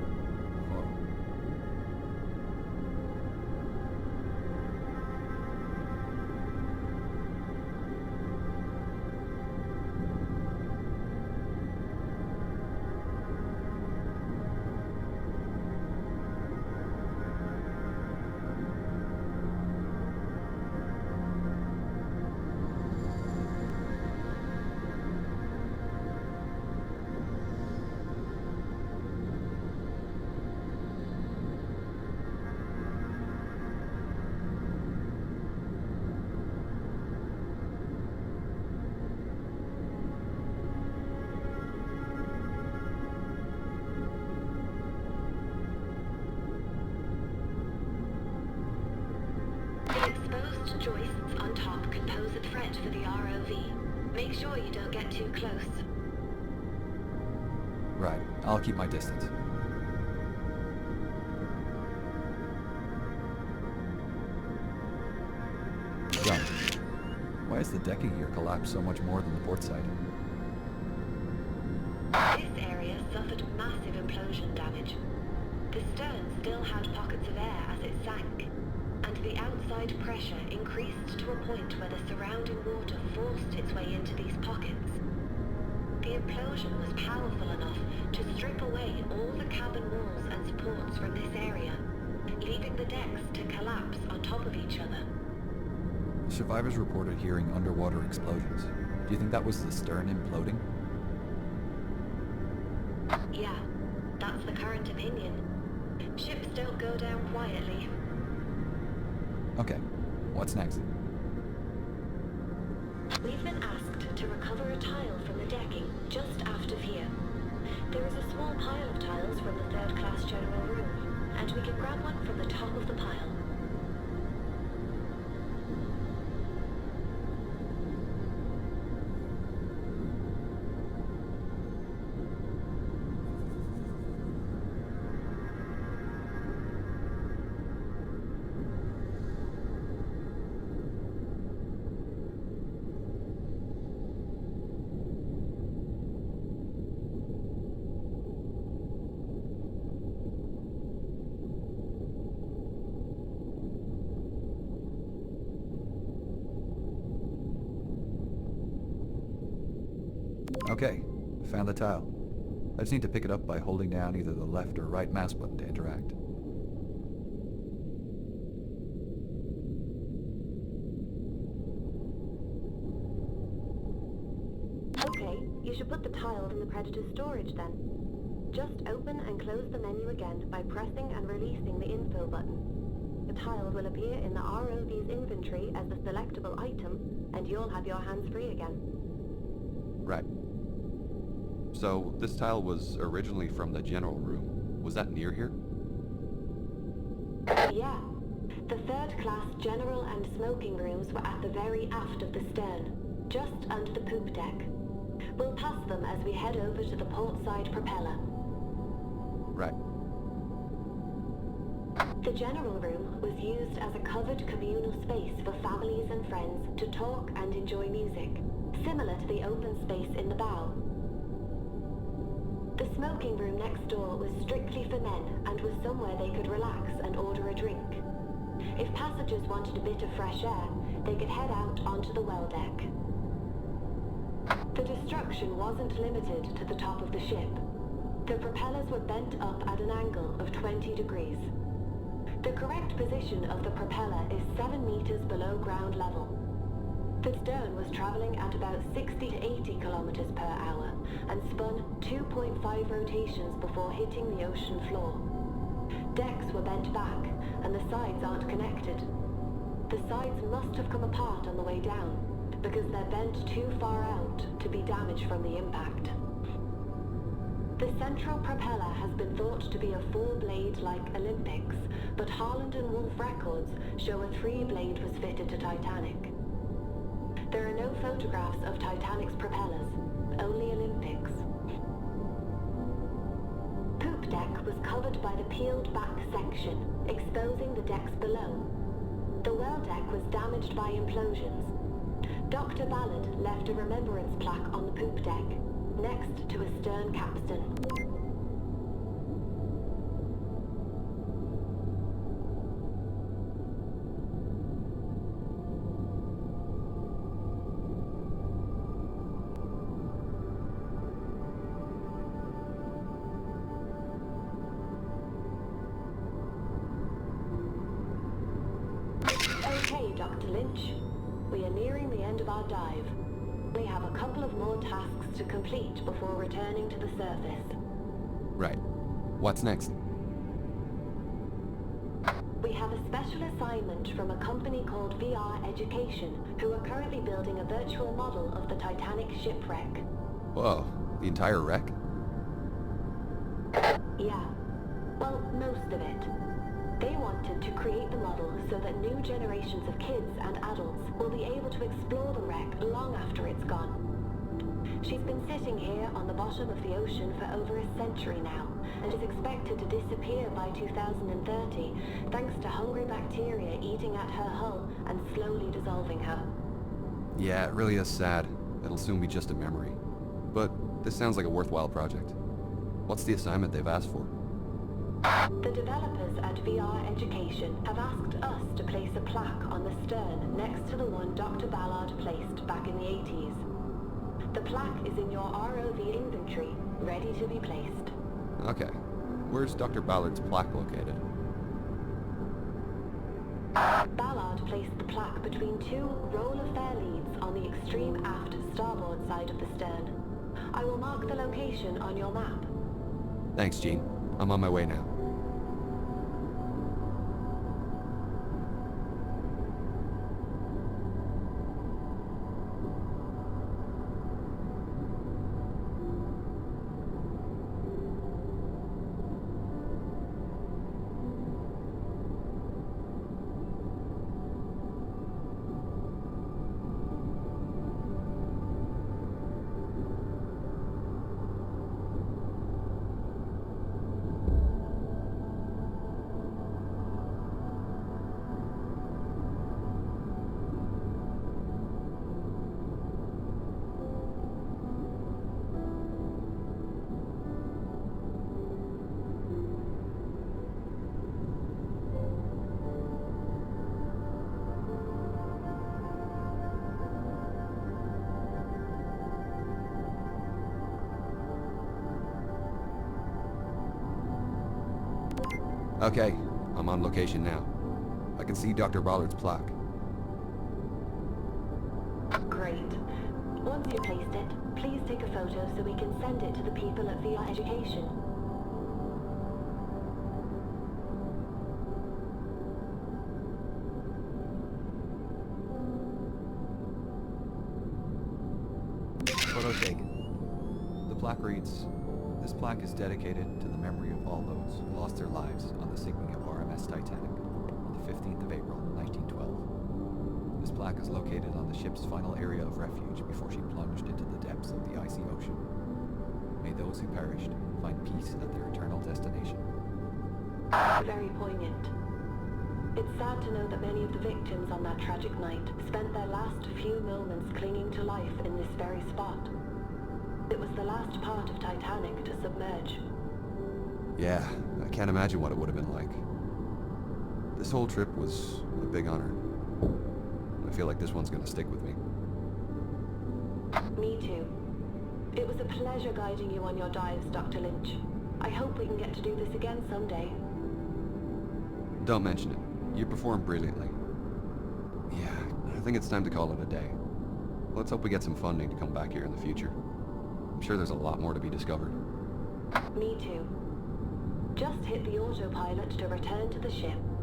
A: Exposed joists on top can pose a threat for the ROV. Make sure you don't get too close.
C: Right, I'll keep my distance. Done. Why is the decking here collapsed so much more than the port side?
A: This area suffered massive implosion damage. The stern still had pockets of air as it sank, and the outside pressure increased to a point where the surrounding water forced its way into these pockets. The implosion was powerful enough to strip away all the cabin walls and supports from this area, leaving the decks to collapse on top of each other.
C: Survivors reported hearing underwater explosions. Do you think that was the stern imploding?
A: Yeah, that's the current opinion. Ships don't go down quietly.
C: Okay, what's next?
A: We've been asked to recover a tile from the decking just aft of here. There is a small pile of tiles from the third-class general room, and we can grab one from the top of the pile.
C: Okay, found the tile. I just need to pick it up by holding down either the left or right mouse button to interact.
A: Okay, you should put the tiles in the Predator's storage then. Just open and close the menu again by pressing and releasing the info button. The tile will appear in the ROV's inventory as a selectable item, and you'll have your hands free again.
C: Right. So, this tile was originally from the general room. Was that near here?
A: Yeah. The third-class general and smoking rooms were at the very aft of the stern, just under the poop deck. We'll pass them as we head over to the port side propeller.
C: Right.
A: The general room was used as a covered communal space for families and friends to talk and enjoy music, similar to the open space in the bow. The smoking room next door was strictly for men and was somewhere they could relax and order a drink. If passengers wanted a bit of fresh air, they could head out onto the well deck. The destruction wasn't limited to the top of the ship. The propellers were bent up at an angle of 20 degrees. The correct position of the propeller is 7 meters below ground level. The stern was traveling at about 60 to 80 kilometers per hour and spun 2.5 rotations before hitting the ocean floor. Decks were bent back, and the sides aren't connected. The sides must have come apart on the way down, because they're bent too far out to be damaged from the impact. The central propeller has been thought to be a 4-blade like Olympics, but Harland and Wolff records show a 3-blade was fitted to Titanic. There are no photographs of Titanic's propellers, only Olympics. Poop deck was covered by the peeled back section, exposing the decks below. The well deck was damaged by implosions. Dr. Ballard left a remembrance plaque on the poop deck, next to a stern capstan. Okay, Dr. Lynch. We are nearing the end of our dive. We have a couple of more tasks to complete before returning to the surface.
N: Right. What's next?
A: We have a special assignment from a company called VR Education, who are currently building a virtual model of the Titanic shipwreck.
N: Whoa, the entire wreck?
A: Yeah. Well, most of it. They wanted to create the model so that new generations of kids and adults will be able to explore the wreck long after it's gone. She's been sitting here on the bottom of the ocean for over a century now, and is expected to disappear by 2030, thanks to hungry bacteria eating at her hull and slowly dissolving her.
N: Yeah, it really is sad. It'll soon be just a memory. But this sounds like a worthwhile project. What's the assignment they've asked for?
A: The developers at VR Education have asked us to place a plaque on the stern next to the one Dr. Ballard placed back in the 80s. The plaque is in your ROV inventory, ready to be placed.
N: Okay. Where's Dr. Ballard's plaque located?
A: Ballard placed the plaque between two roller fair leads on the extreme aft starboard side of the stern. I will mark the location on your map.
N: Thanks, Gene. I'm on my way now. Okay, I'm on location now. I can see Dr. Ballard's plaque.
A: Great. Once you've placed it, please take a photo so we can send it to the people at VR Education.
N: Photo taken. The plaque reads, "This plaque is dedicated to the memory of all those who lost their lives on the sinking of RMS Titanic on the 15th of April, 1912. This plaque is located on the ship's final area of refuge before she plunged into the depths of the icy ocean. May those who perished find peace at their eternal destination."
A: Very poignant. It's sad to know that many of the victims on that tragic night spent their last few moments clinging to life in this very spot. It was the last part of Titanic to submerge.
N: Yeah, I can't imagine what it would have been like. This whole trip was a big honor. I feel like this one's gonna stick with me.
A: Me too. It was a pleasure guiding you on your dives, Dr. Lynch. I hope we can get to do this again someday.
N: Don't mention it. You performed brilliantly. Yeah, I think it's time to call it a day. Let's hope we get some funding to come back here in the future. I'm sure there's a lot more to be discovered.
A: Me too. Just hit the autopilot to return to the ship.